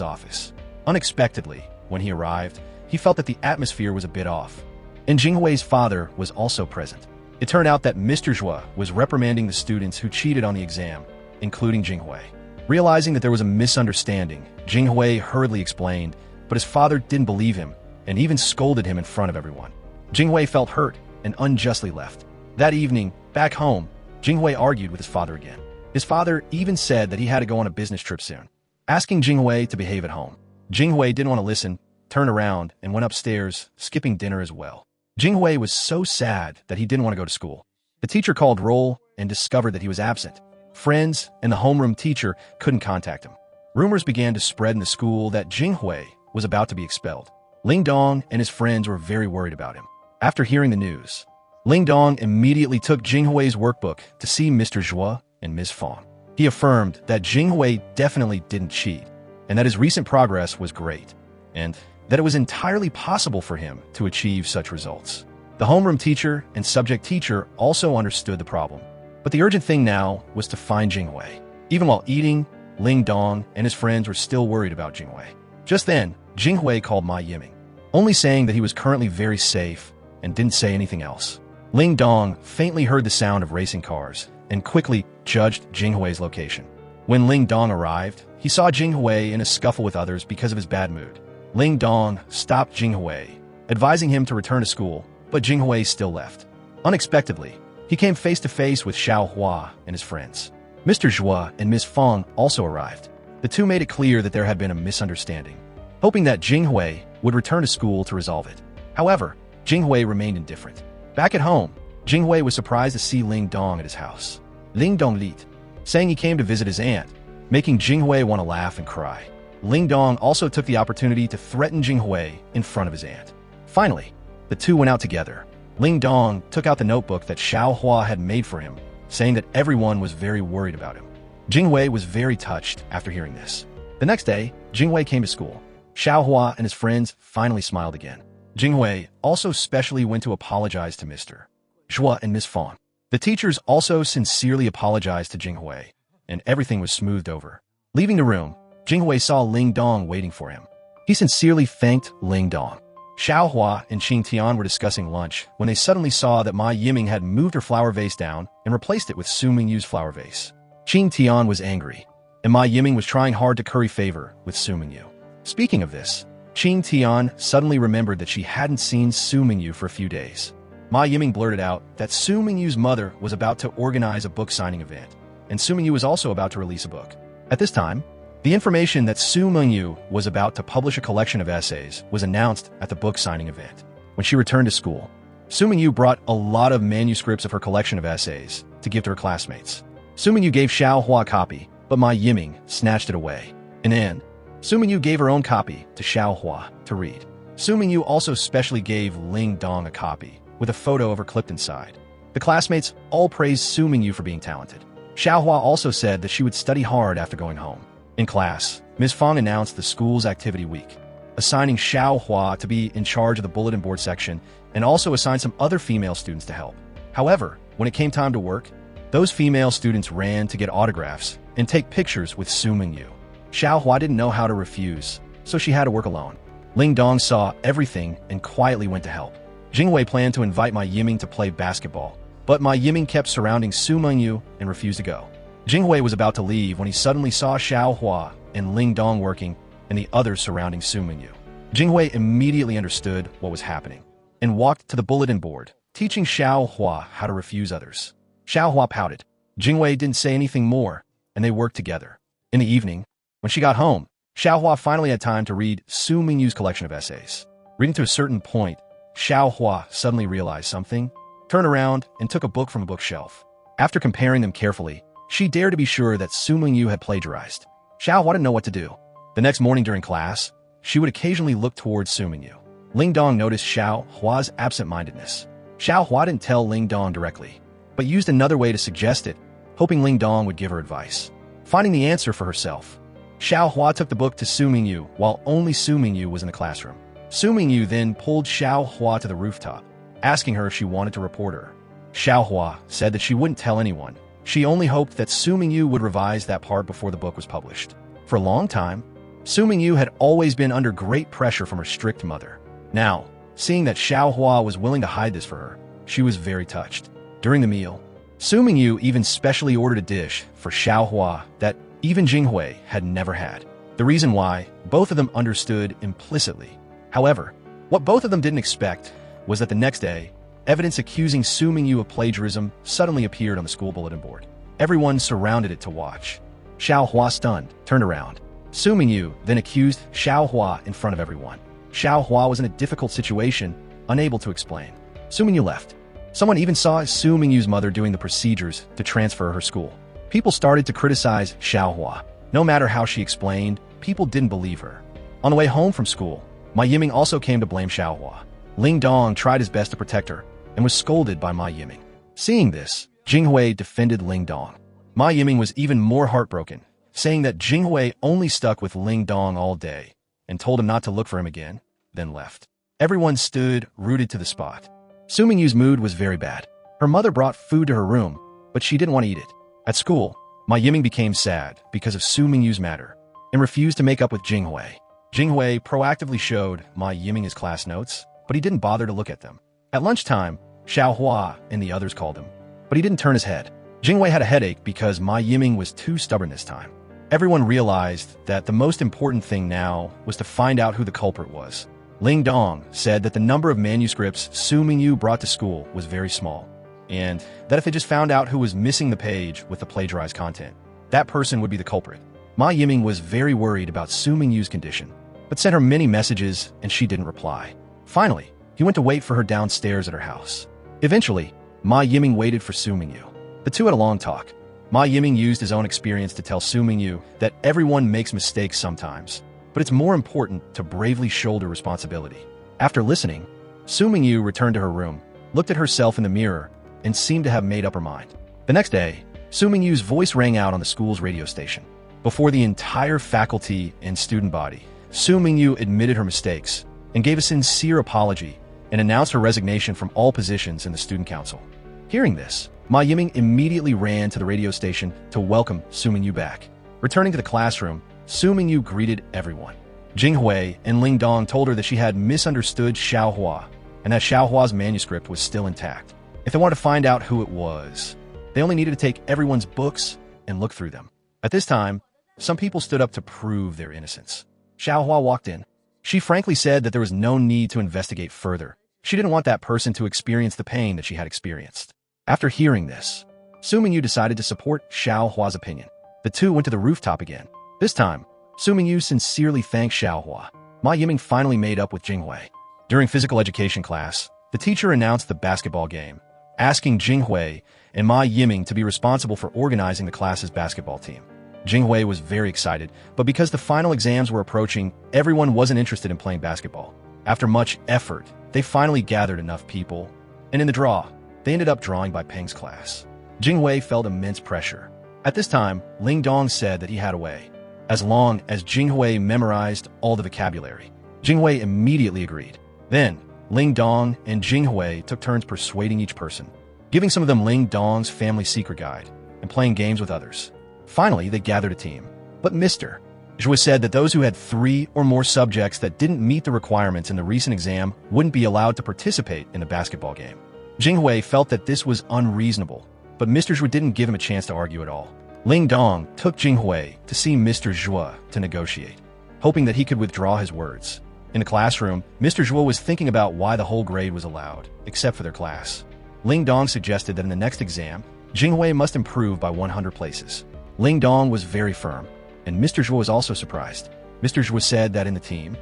office. Unexpectedly, when he arrived, he felt that the atmosphere was a bit off, and Jinghui's father was also present. It turned out that Mr. Zhua was reprimanding the students who cheated on the exam, including Jinghui. Realizing that there was a misunderstanding, Jinghui hurriedly explained, but his father didn't believe him and even scolded him in front of everyone. Jinghui felt hurt and unjustly left. That evening, back home, Jinghui argued with his father again. His father even said that he had to go on a business trip soon, asking Jinghui to behave at home. Jinghui didn't want to listen, turned around, and went upstairs, skipping dinner as well. Jinghui was so sad that he didn't want to go to school. The teacher called roll and discovered that he was absent. Friends and the homeroom teacher couldn't contact him. Rumors began to spread in the school that Jinghui was about to be expelled. Ling Dong and his friends were very worried about him. After hearing the news, Ling Dong immediately took Jinghui's workbook to see Mr. Zhua and Ms. Fong. He affirmed that Jinghui definitely didn't cheat, and that his recent progress was great, and that it was entirely possible for him to achieve such results. The homeroom teacher and subject teacher also understood the problem, but the urgent thing now was to find Jinghui. Even while eating, Ling Dong and his friends were still worried about Jinghui. Just then, Jinghui called Ma Yiming, only saying that he was currently very safe and didn't say anything else. Ling Dong faintly heard the sound of racing cars and quickly judged Jinghui's location. When Ling Dong arrived, he saw Jinghui in a scuffle with others because of his bad mood. Ling Dong stopped Jinghui, advising him to return to school, but Jinghui still left. Unexpectedly, he came face to face with Xiao Hua and his friends. Mr. Zhua and Ms. Fong also arrived. The two made it clear that there had been a misunderstanding, hoping that Jinghui would return to school to resolve it. However, Jinghui remained indifferent. Back at home, Jinghui was surprised to see Ling Dong at his house. Ling Dong lit, saying he came to visit his aunt, making Jinghui want to laugh and cry. Ling Dong also took the opportunity to threaten Jinghui in front of his aunt. Finally, the two went out together. Ling Dong took out the notebook that Xiao Hua had made for him, saying that everyone was very worried about him. Jinghui was very touched after hearing this. The next day, Jinghui came to school. Xiao Hua and his friends finally smiled again. Jinghui also specially went to apologize to Mr. Zhua and Ms. Fong. The teachers also sincerely apologized to Jinghui, and everything was smoothed over. Leaving the room, Jinghui saw Ling Dong waiting for him. He sincerely thanked Ling Dong. Xiao Hua and Qing Tian were discussing lunch when they suddenly saw that Ma Yiming had moved her flower vase down and replaced it with Su Mingyu's flower vase. Qing Tian was angry, and Ma Yiming was trying hard to curry favor with Su Mingyu. Speaking of this, Qing Tian suddenly remembered that she hadn't seen Su Mingyu for a few days. Ma Yiming blurted out that Su Mingyu's mother was about to organize a book signing event, and Su Mingyu was also about to release a book. At this time, the information that Su Mingyu was about to publish a collection of essays was announced at the book signing event. When she returned to school, Su Mingyu brought a lot of manuscripts of her collection of essays to give to her classmates. Su Mingyu gave Xiao Hua a copy, but Ma Yiming snatched it away. In the end, Su Mingyu gave her own copy to Xiao Hua to read. Su Mingyu also specially gave Ling Dong a copy with a photo of her clipped inside. The classmates all praised Su Mingyu for being talented. Xiao Hua also said that she would study hard after going home. In class, Ms. Fong announced the school's activity week, assigning Xiao Hua to be in charge of the bulletin board section and also assigned some other female students to help. However, when it came time to work, those female students ran to get autographs and take pictures with Su Mingyu. Xiao Hua didn't know how to refuse, so she had to work alone. Ling Dong saw everything and quietly went to help. Jinghui planned to invite Ma Yiming to play basketball, but Ma Yiming kept surrounding Su Mingyu and refused to go. Jinghui was about to leave when he suddenly saw Xiao Hua and Ling Dong working and the others surrounding Su Mingyu. Jinghui immediately understood what was happening and walked to the bulletin board, teaching Xiao Hua how to refuse others. Xiao Hua pouted. Jinghui didn't say anything more, and they worked together. In the evening, when she got home, Xiao Hua finally had time to read Su Mingyu's collection of essays. Reading to a certain point, Xiao Hua suddenly realized something, turned around, and took a book from a bookshelf. After comparing them carefully, she dared to be sure that Su Mingyu had plagiarized. Xiao Hua didn't know what to do. The next morning during class, she would occasionally look towards Su Mingyu. Ling Dong noticed Xiao Hua's absent-mindedness. Xiao Hua didn't tell Ling Dong directly, but used another way to suggest it, hoping Ling Dong would give her advice. Finding the answer for herself, Xiao Hua took the book to Su Mingyu while only Su Mingyu was in the classroom. Su Mingyu then pulled Xiao Hua to the rooftop, asking her if she wanted to report her. Xiaohua said that she wouldn't tell anyone. She only hoped that Su Mingyu would revise that part before the book was published. For a long time, Su Mingyu had always been under great pressure from her strict mother. Now, seeing that Xiaohua was willing to hide this for her, she was very touched. During the meal, Su Mingyu even specially ordered a dish for Xiaohua that even Jinghui had never had. The reason why, both of them understood implicitly. However, what both of them didn't expect was that the next day, evidence accusing Su Mingyu of plagiarism suddenly appeared on the school bulletin board. Everyone surrounded it to watch. Xiaohua, stunned, turned around. Su Mingyu then accused Xiaohua in front of everyone. Xiaohua was in a difficult situation, unable to explain. Su Mingyu left. Someone even saw Su Mingyu's mother doing the procedures to transfer her school. People started to criticize Xiaohua. No matter how she explained, people didn't believe her. On the way home from school, Ma Yiming also came to blame Xiaohua. Ling Dong tried his best to protect her and was scolded by Ma Yiming. Seeing this, Jinghui defended Ling Dong. Ma Yiming was even more heartbroken, saying that Jinghui only stuck with Ling Dong all day and told him not to look for him again, then left. Everyone stood rooted to the spot. Su Mingyu's mood was very bad. Her mother brought food to her room, but she didn't want to eat it. At school, Ma Yiming became sad because of Su Mingyu's matter and refused to make up with Jinghui. Jinghui proactively showed Ma Yiming his class notes, but he didn't bother to look at them. At lunchtime, Xiaohua and the others called him, but he didn't turn his head. Jinghui had a headache because Ma Yiming was too stubborn this time. Everyone realized that the most important thing now was to find out who the culprit was. Ling Dong said that the number of manuscripts Su Mingyu brought to school was very small, and that if they just found out who was missing the page with the plagiarized content, that person would be the culprit. Ma Yiming was very worried about Su Mingyu's condition, but sent her many messages and she didn't reply. Finally, he went to wait for her downstairs at her house. Eventually, Ma Yiming waited for Su Mingyu. The two had a long talk. Ma Yiming used his own experience to tell Su Mingyu that everyone makes mistakes sometimes, but it's more important to bravely shoulder responsibility. After listening, Su Mingyu returned to her room, looked at herself in the mirror, and seemed to have made up her mind. The next day, Su Mingyu's voice rang out on the school's radio station. Before the entire faculty and student body, Su Mingyu admitted her mistakes and gave a sincere apology and announced her resignation from all positions in the student council. Hearing this, Ma Yiming immediately ran to the radio station to welcome Su Mingyu back. Returning to the classroom, Su Mingyu greeted everyone. Jinghui and Ling Dong told her that she had misunderstood Xiaohua and that Xiaohua's manuscript was still intact. If they wanted to find out who it was, they only needed to take everyone's books and look through them. At this time, some people stood up to prove their innocence. Xiaohua walked in. She frankly said that there was no need to investigate further. She didn't want that person to experience the pain that she had experienced. After hearing this, Su Mingyu decided to support Xiaohua's opinion. The two went to the rooftop again. This time, Su Mingyu sincerely thanked Xiaohua. Ma Yiming finally made up with Jinghui. During physical education class, the teacher announced the basketball game, asking Jinghui and Ma Yiming to be responsible for organizing the class's basketball team. Jinghui was very excited, but because the final exams were approaching, everyone wasn't interested in playing basketball. After much effort, they finally gathered enough people, and in the draw, they ended up drawing by Peng's class. Jinghui felt immense pressure. At this time, Ling Dong said that he had a way, as long as Jinghui memorized all the vocabulary. Jinghui immediately agreed. Then, Ling Dong and Jinghui took turns persuading each person, giving some of them Ling Dong's family secret guide, and playing games with others. Finally, they gathered a team. But Mr. Zhua said that those who had 3 or more subjects that didn't meet the requirements in the recent exam wouldn't be allowed to participate in the basketball game. Jinghui felt that this was unreasonable, but Mr. Zhua didn't give him a chance to argue at all. Ling Dong took Jinghui to see Mr. Zhua to negotiate, hoping that he could withdraw his words. In the classroom, Mr. Zhua was thinking about why the whole grade was allowed, except for their class. Ling Dong suggested that in the next exam, Jinghui must improve by 100 places. Ling Dong was very firm, and Mr. Zhua was also surprised. Mr. Zhua said that in the team,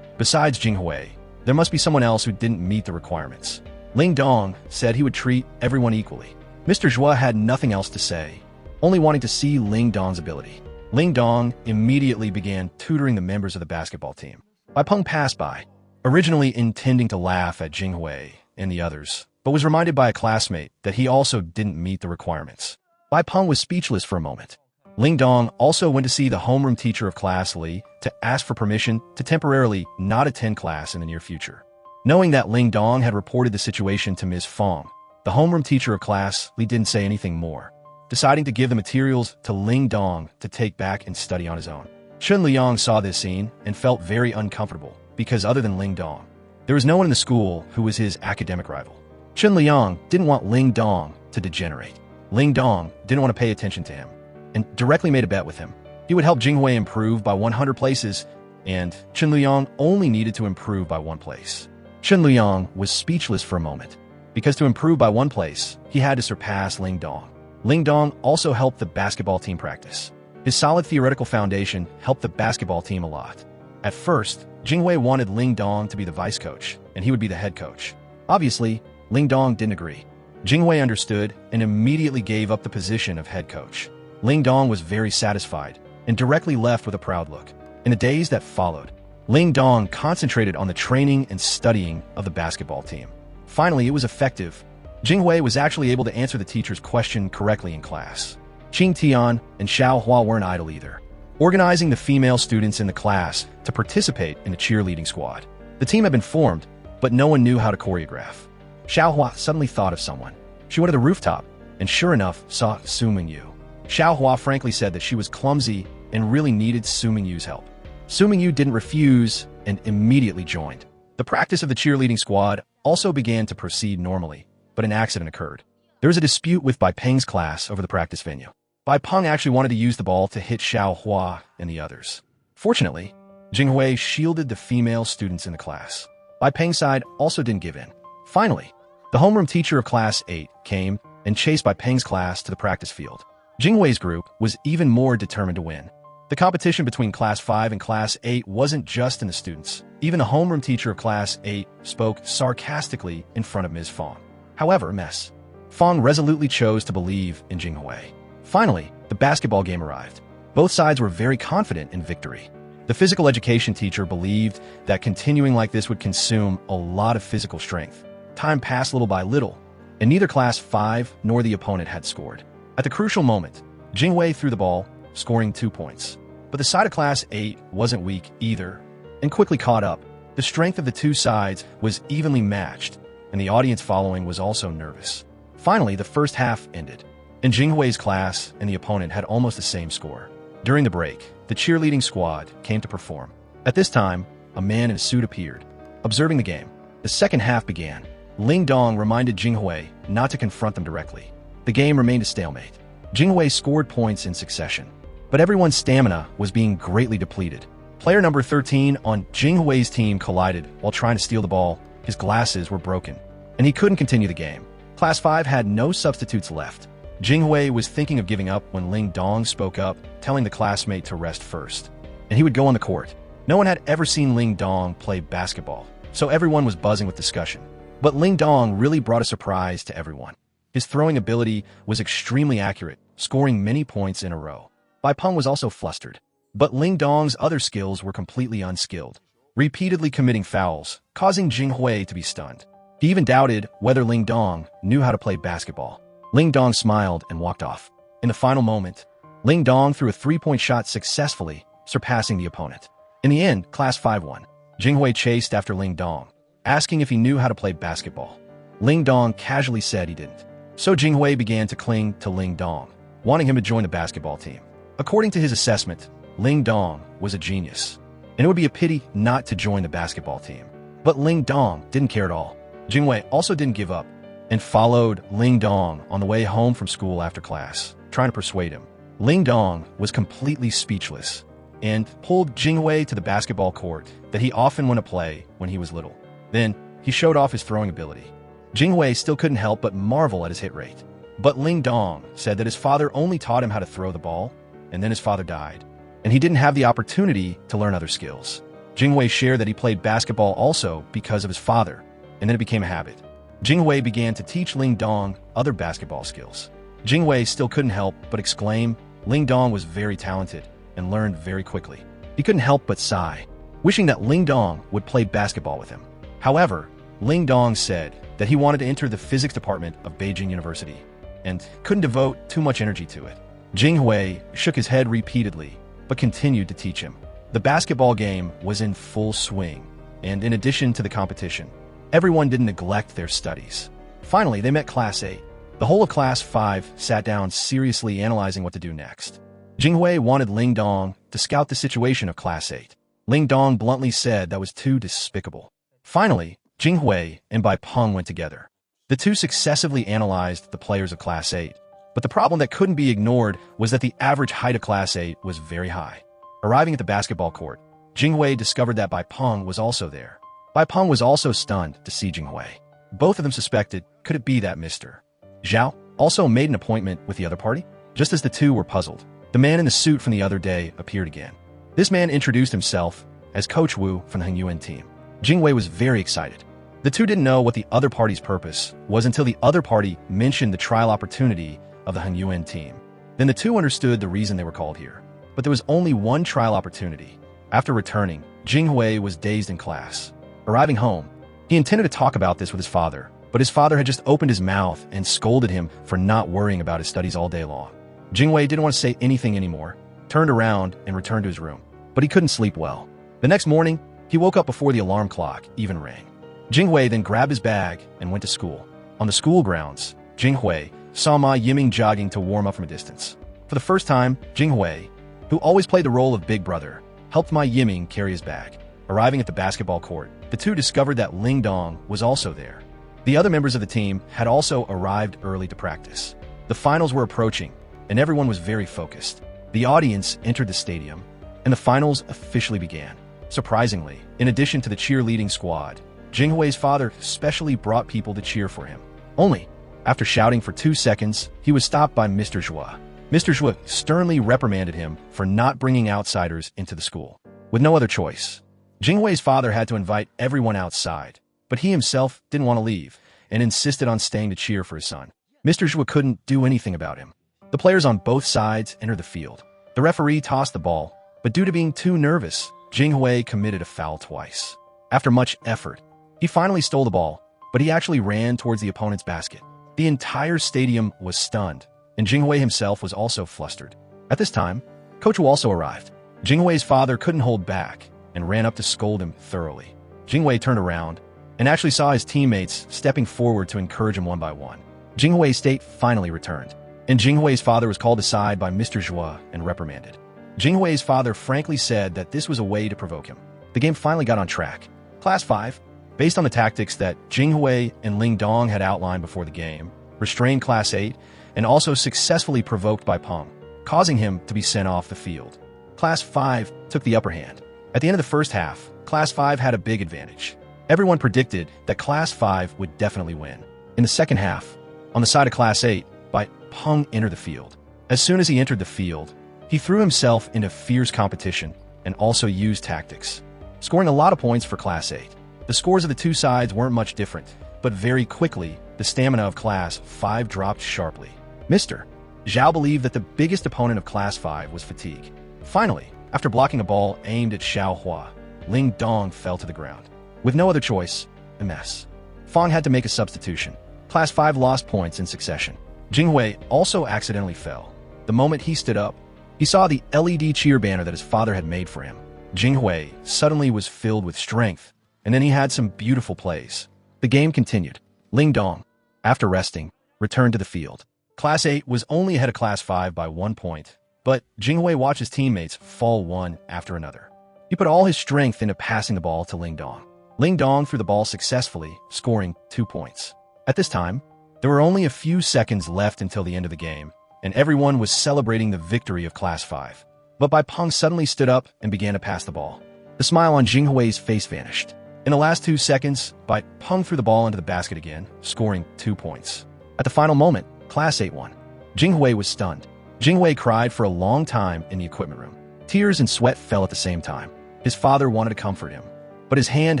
besides Jinghui, there must be someone else who didn't meet the requirements. Ling Dong said he would treat everyone equally. Mr. Zhua had nothing else to say, only wanting to see Ling Dong's ability. Ling Dong immediately began tutoring the members of the basketball team. Bai Peng passed by, originally intending to laugh at Jinghui and the others, but was reminded by a classmate that he also didn't meet the requirements. Bai Peng was speechless for a moment. Ling Dong also went to see the homeroom teacher of class Li to ask for permission to temporarily not attend class in the near future. Knowing that Ling Dong had reported the situation to Ms. Fong, the homeroom teacher of class Li didn't say anything more, deciding to give the materials to Ling Dong to take back and study on his own. Chun Liang saw this scene and felt very uncomfortable because other than Ling Dong, there was no one in the school who was his academic rival. Chun Liang didn't want Ling Dong to degenerate. Ling Dong didn't want to pay attention to him and directly made a bet with him. He would help Jinghui improve by 100 places, and Chun Liang only needed to improve by 1 place. Chun Liang was speechless for a moment, because to improve by 1 place, he had to surpass Ling Dong. Ling Dong also helped the basketball team practice. His solid theoretical foundation helped the basketball team a lot. At first, Jinghui wanted Ling Dong to be the vice coach, and he would be the head coach. Obviously, Ling Dong didn't agree. Jinghui understood and immediately gave up the position of head coach. Ling Dong was very satisfied and directly left with a proud look. In the days that followed, Ling Dong concentrated on the training and studying of the basketball team. Finally, it was effective. Jinghui was actually able to answer the teacher's question correctly in class. Qing Tian and Xiao Hua weren't idle either, organizing the female students in the class to participate in the cheerleading squad. The team had been formed, but no one knew how to choreograph. Xiao Hua suddenly thought of someone. She went to the rooftop and sure enough saw Su Mingyu. Xiao Hua frankly said that she was clumsy and really needed Su Mingyu's help. Su Mingyu didn't refuse and immediately joined. The practice of the cheerleading squad also began to proceed normally, but an accident occurred. There was a dispute with Bai Peng's class over the practice venue. Bai Peng actually wanted to use the ball to hit Xiao Hua and the others. Fortunately, Jinghui shielded the female students in the class. Bai Peng's side also didn't give in. Finally, the homeroom teacher of Class 8 came and chased Bai Peng's class to the practice field. Jinghui's group was even more determined to win. The competition between Class 5 and Class 8 wasn't just in the students. Even the homeroom teacher of Class 8 spoke sarcastically in front of Ms. Fong. However, Ms. Fong resolutely chose to believe in Jinghui. Finally, the basketball game arrived. Both sides were very confident in victory. The physical education teacher believed that continuing like this would consume a lot of physical strength. Time passed little by little, and neither Class 5 nor the opponent had scored. At the crucial moment, Jinghui threw the ball, scoring 2 points. But the side of Class 8 wasn't weak either, and quickly caught up. The strength of the two sides was evenly matched, and the audience following was also nervous. Finally, the first half ended, and Jinghui's class and the opponent had almost the same score. During the break, the cheerleading squad came to perform. At this time, a man in a suit appeared. Observing the game, the second half began. Ling Dong reminded Jinghui not to confront them directly. The game remained a stalemate. Jinghui scored points in succession, but everyone's stamina was being greatly depleted. Player number 13 on Jinghui's team collided while trying to steal the ball. His glasses were broken, and he couldn't continue the game. Class 5 had no substitutes left. Jinghui was thinking of giving up when Ling Dong spoke up, telling the classmate to rest first, and he would go on the court. No one had ever seen Ling Dong play basketball, so everyone was buzzing with discussion. But Ling Dong really brought a surprise to everyone. His throwing ability was extremely accurate, scoring many points in a row. Bai Peng was also flustered, but Ling Dong's other skills were completely unskilled, repeatedly committing fouls, causing Jinghui to be stunned. He even doubted whether Ling Dong knew how to play basketball. Ling Dong smiled and walked off. In the final moment, Ling Dong threw a three-point shot successfully, surpassing the opponent. In the end, Class 5 won. Jinghui chased after Ling Dong, asking if he knew how to play basketball. Ling Dong casually said he didn't. So Jinghui began to cling to Ling Dong, wanting him to join the basketball team. According to his assessment, Ling Dong was a genius, and it would be a pity not to join the basketball team. But Ling Dong didn't care at all. Jinghui also didn't give up, and followed Ling Dong on the way home from school after class, trying to persuade him. Ling Dong was completely speechless, and pulled Jinghui to the basketball court that he often went to play when he was little. Then, he showed off his throwing ability. Jinghui still couldn't help but marvel at his hit rate. But Ling Dong said that his father only taught him how to throw the ball, and then his father died, and he didn't have the opportunity to learn other skills. Jinghui shared that he played basketball also because of his father, and then it became a habit. Jinghui began to teach Ling Dong other basketball skills. Jinghui still couldn't help but exclaim, Ling Dong was very talented and learned very quickly. He couldn't help but sigh, wishing that Ling Dong would play basketball with him. However, Ling Dong said that he wanted to enter the physics department of Beijing University and couldn't devote too much energy to it. Jinghui shook his head repeatedly, but continued to teach him. The basketball game was in full swing, and in addition to the competition, everyone didn't neglect their studies. Finally, they met Class 8. The whole of Class 5 sat down seriously analyzing what to do next. Jinghui wanted Ling Dong to scout the situation of Class 8. Ling Dong bluntly said that was too despicable. Finally, Jinghui and Bai Peng went together. The two successively analyzed the players of Class 8, but the problem that couldn't be ignored was that the average height of Class 8 was very high. Arriving at the basketball court, Jinghui discovered that Bai Peng was also there. Bai Peng was also stunned to see Jinghui. Both of them suspected, could it be that Mr. Zhao also made an appointment with the other party? Just as the two were puzzled, the man in the suit from the other day appeared again. This man introduced himself as Coach Wu from the Hengyuan team. Jinghui was very excited. The two didn't know what the other party's purpose was until the other party mentioned the trial opportunity of the Hengyuan team. Then the two understood the reason they were called here. But there was only one trial opportunity. After returning, Jinghui was dazed in class. Arriving home, he intended to talk about this with his father, but his father had just opened his mouth and scolded him for not worrying about his studies all day long. Jinghui didn't want to say anything anymore, turned around and returned to his room, but he couldn't sleep well. The next morning, he woke up before the alarm clock even rang. Jinghui then grabbed his bag and went to school. On the school grounds, Jinghui saw Ma Yiming jogging to warm up from a distance. For the first time, Jinghui, who always played the role of big brother, helped Ma Yiming carry his bag. Arriving at the basketball court, the two discovered that Ling Dong was also there. The other members of the team had also arrived early to practice. The finals were approaching, and everyone was very focused. The audience entered the stadium, and the finals officially began. Surprisingly, in addition to the cheerleading squad, Jinghui's father specially brought people to cheer for him. Only, after shouting for 2 seconds, he was stopped by Mr. Zhua. Mr. Zhua sternly reprimanded him for not bringing outsiders into the school. With no other choice, Jinghui's father had to invite everyone outside, but he himself didn't want to leave and insisted on staying to cheer for his son. Mr. Zhua couldn't do anything about him. The players on both sides entered the field. The referee tossed the ball, but due to being too nervous, Jinghui committed a foul twice. After much effort, he finally stole the ball, but he actually ran towards the opponent's basket. The entire stadium was stunned, and Jinghui himself was also flustered. At this time, Coach Wu also arrived. Jinghui's father couldn't hold back and ran up to scold him thoroughly. Jinghui turned around and actually saw his teammates stepping forward to encourage him one by one. Jinghui's state finally returned, and Jinghui's father was called aside by Mr. Zhua and reprimanded. Jinghui's father frankly said that this was a way to provoke him. The game finally got on track. Class 5, based on the tactics that Jinghui and Ling Dong had outlined before the game, restrained Class 8 and also successfully provoked Bai Peng, causing him to be sent off the field. Class 5 took the upper hand. At the end of the first half, Class 5 had a big advantage. Everyone predicted that Class 5 would definitely win. In the second half, on the side of Class 8, Bai Peng entered the field. As soon as he entered the field, he threw himself into fierce competition and also used tactics, scoring a lot of points for Class 8. The scores of the two sides weren't much different, but very quickly, the stamina of Class 5 dropped sharply. Mr. Zhao believed that the biggest opponent of Class 5 was fatigue. Finally, after blocking a ball aimed at Xiaohua, Ling Dong fell to the ground. With no other choice, a mess. Fong had to make a substitution. Class 5 lost points in succession. Jinghui also accidentally fell. The moment he stood up, he saw the LED cheer banner that his father had made for him. Jinghui suddenly was filled with strength, and then he had some beautiful plays. The game continued. Ling Dong, after resting, returned to the field. Class 8 was only ahead of Class 5 by 1 point, but Jinghui watched his teammates fall one after another. He put all his strength into passing the ball to Ling Dong. Ling Dong threw the ball successfully, scoring 2 points. At this time, there were only a few seconds left until the end of the game, and everyone was celebrating the victory of Class 5. But Bai Peng suddenly stood up and began to pass the ball. The smile on Jinghui's face vanished. In the last 2 seconds, Bai Peng threw the ball into the basket again, scoring 2 points. At the final moment, Class 8 won. Jinghui was stunned. Jinghui cried for a long time in the equipment room. Tears and sweat fell at the same time. His father wanted to comfort him, but his hand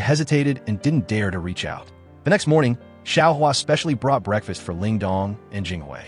hesitated and didn't dare to reach out. The next morning, Xiaohua specially brought breakfast for Ling Dong and Jinghui.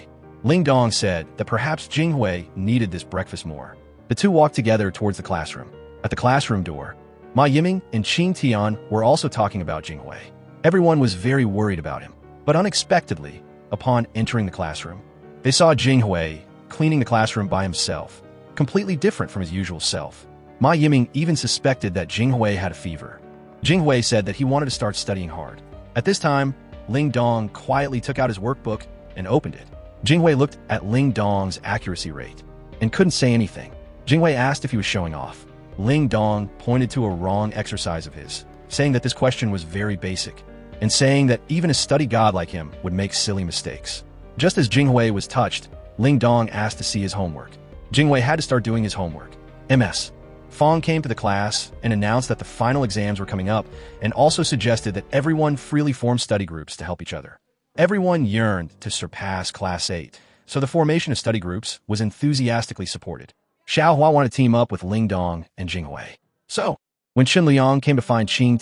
Ling Dong said that perhaps Jinghui needed this breakfast more. The two walked together towards the classroom. At the classroom door, Ma Yiming and Qin Tian were also talking about Jinghui. Everyone was very worried about him, but unexpectedly, upon entering the classroom, they saw Jinghui cleaning the classroom by himself, completely different from his usual self. Ma Yiming even suspected that Jinghui had a fever. Jinghui said that he wanted to start studying hard. At this time, Ling Dong quietly took out his workbook and opened it. Jinghui looked at Ling Dong's accuracy rate and couldn't say anything. Jinghui asked if he was showing off. Ling Dong pointed to a wrong exercise of his, saying that this question was very basic, and saying that even a study god like him would make silly mistakes. Just as Jinghui was touched, Ling Dong asked to see his homework. Jinghui had to start doing his homework. Ms. Fong came to the class and announced that the final exams were coming up and also suggested that everyone freely form study groups to help each other. Everyone yearned to surpass Class 8, so the formation of study groups was enthusiastically supported. Xiaohua wanted to team up with Ling Dong and Jinghui. So, when Chen Liang came to find Qing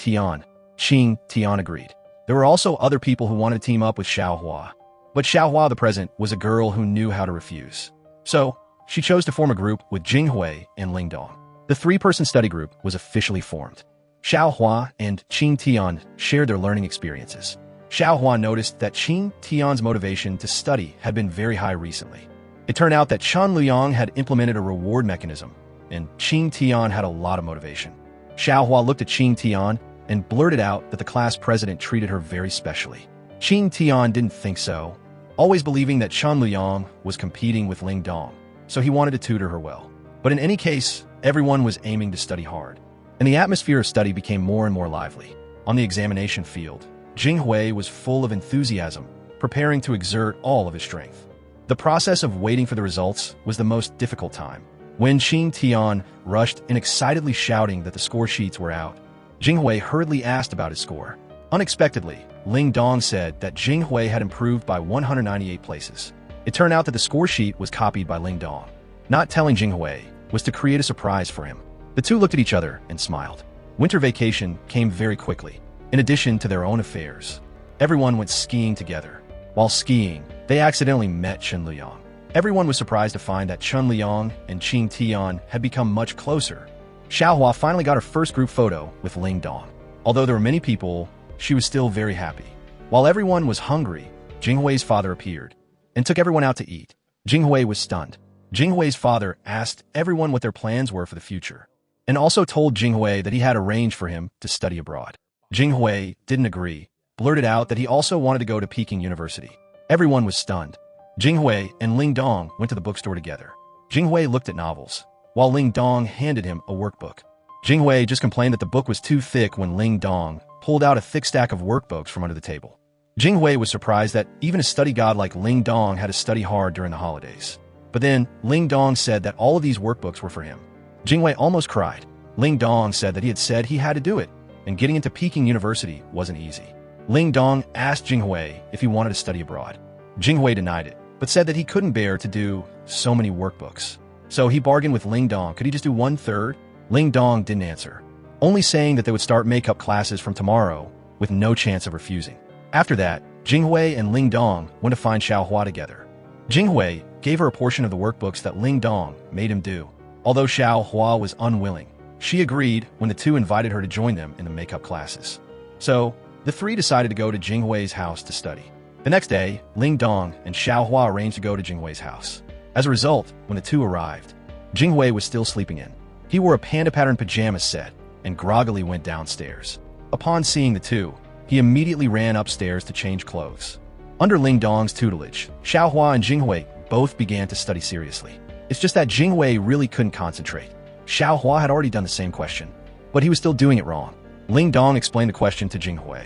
Tian agreed. There were also other people who wanted to team up with Xiaohua, but Xiaohua the present was a girl who knew how to refuse. So, she chose to form a group with Jinghui and Ling Dong. The three-person study group was officially formed. Xiaohua and Qing Tian shared their learning experiences. Xiaohua noticed that Qing Tian's motivation to study had been very high recently. It turned out that Chen Liang had implemented a reward mechanism, and Qing Tian had a lot of motivation. Xiaohua looked at Qing Tian and blurted out that the class president treated her very specially. Qing Tian didn't think so, always believing that Chen Liang was competing with Ling Dong, so he wanted to tutor her well. But in any case, everyone was aiming to study hard, and the atmosphere of study became more and more lively. On the examination field, Jinghui was full of enthusiasm, preparing to exert all of his strength. The process of waiting for the results was the most difficult time. When Qing Tian rushed in excitedly shouting that the score sheets were out, Jinghui hurriedly asked about his score. Unexpectedly, Ling Dong said that Jinghui had improved by 198 places. It turned out that the score sheet was copied by Ling Dong. Not telling Jinghui was to create a surprise for him. The two looked at each other and smiled. Winter vacation came very quickly. In addition to their own affairs, everyone went skiing together. While skiing, they accidentally met Chen Liang. Everyone was surprised to find that Chen Liang and Qing Tian had become much closer. Xiaohua finally got her first group photo with Ling Dong. Although there were many people, she was still very happy. While everyone was hungry, Jinghui's father appeared and took everyone out to eat. Jinghui was stunned. Jinghui's father asked everyone what their plans were for the future, and also told Jinghui that he had arranged for him to study abroad. Jinghui didn't agree, blurted out that he also wanted to go to Peking University. Everyone was stunned. Jinghui and Ling Dong went to the bookstore together. Jinghui looked at novels, while Ling Dong handed him a workbook. Jinghui just complained that the book was too thick when Ling Dong pulled out a thick stack of workbooks from under the table. Jinghui was surprised that even a study god like Ling Dong had to study hard during the holidays. But then, Ling Dong said that all of these workbooks were for him. Jinghui almost cried. Ling Dong said that he had to do it, and getting into Peking University wasn't easy. Ling Dong asked Jinghui if he wanted to study abroad. Jinghui denied it, but said that he couldn't bear to do so many workbooks. So he bargained with Ling Dong. Could he just do 1/3? Ling Dong didn't answer, only saying that they would start makeup classes from tomorrow with no chance of refusing. After that, Jinghui and Ling Dong went to find Xiaohua together. Jinghui gave her a portion of the workbooks that Ling Dong made him do. Although Xiaohua was unwilling, she agreed when the two invited her to join them in the makeup classes. So, the three decided to go to Jinghui's house to study. The next day, Ling Dong and Xiaohua arranged to go to Jinghui's house. As a result, when the two arrived, Jinghui was still sleeping in. He wore a panda-patterned pajama set and groggily went downstairs. Upon seeing the two, he immediately ran upstairs to change clothes. Under Ling Dong's tutelage, Xiaohua and Jinghui both began to study seriously. It's just that Jinghui really couldn't concentrate. Xiaohua had already done the same question, but he was still doing it wrong. Ling Dong explained the question to Jinghui,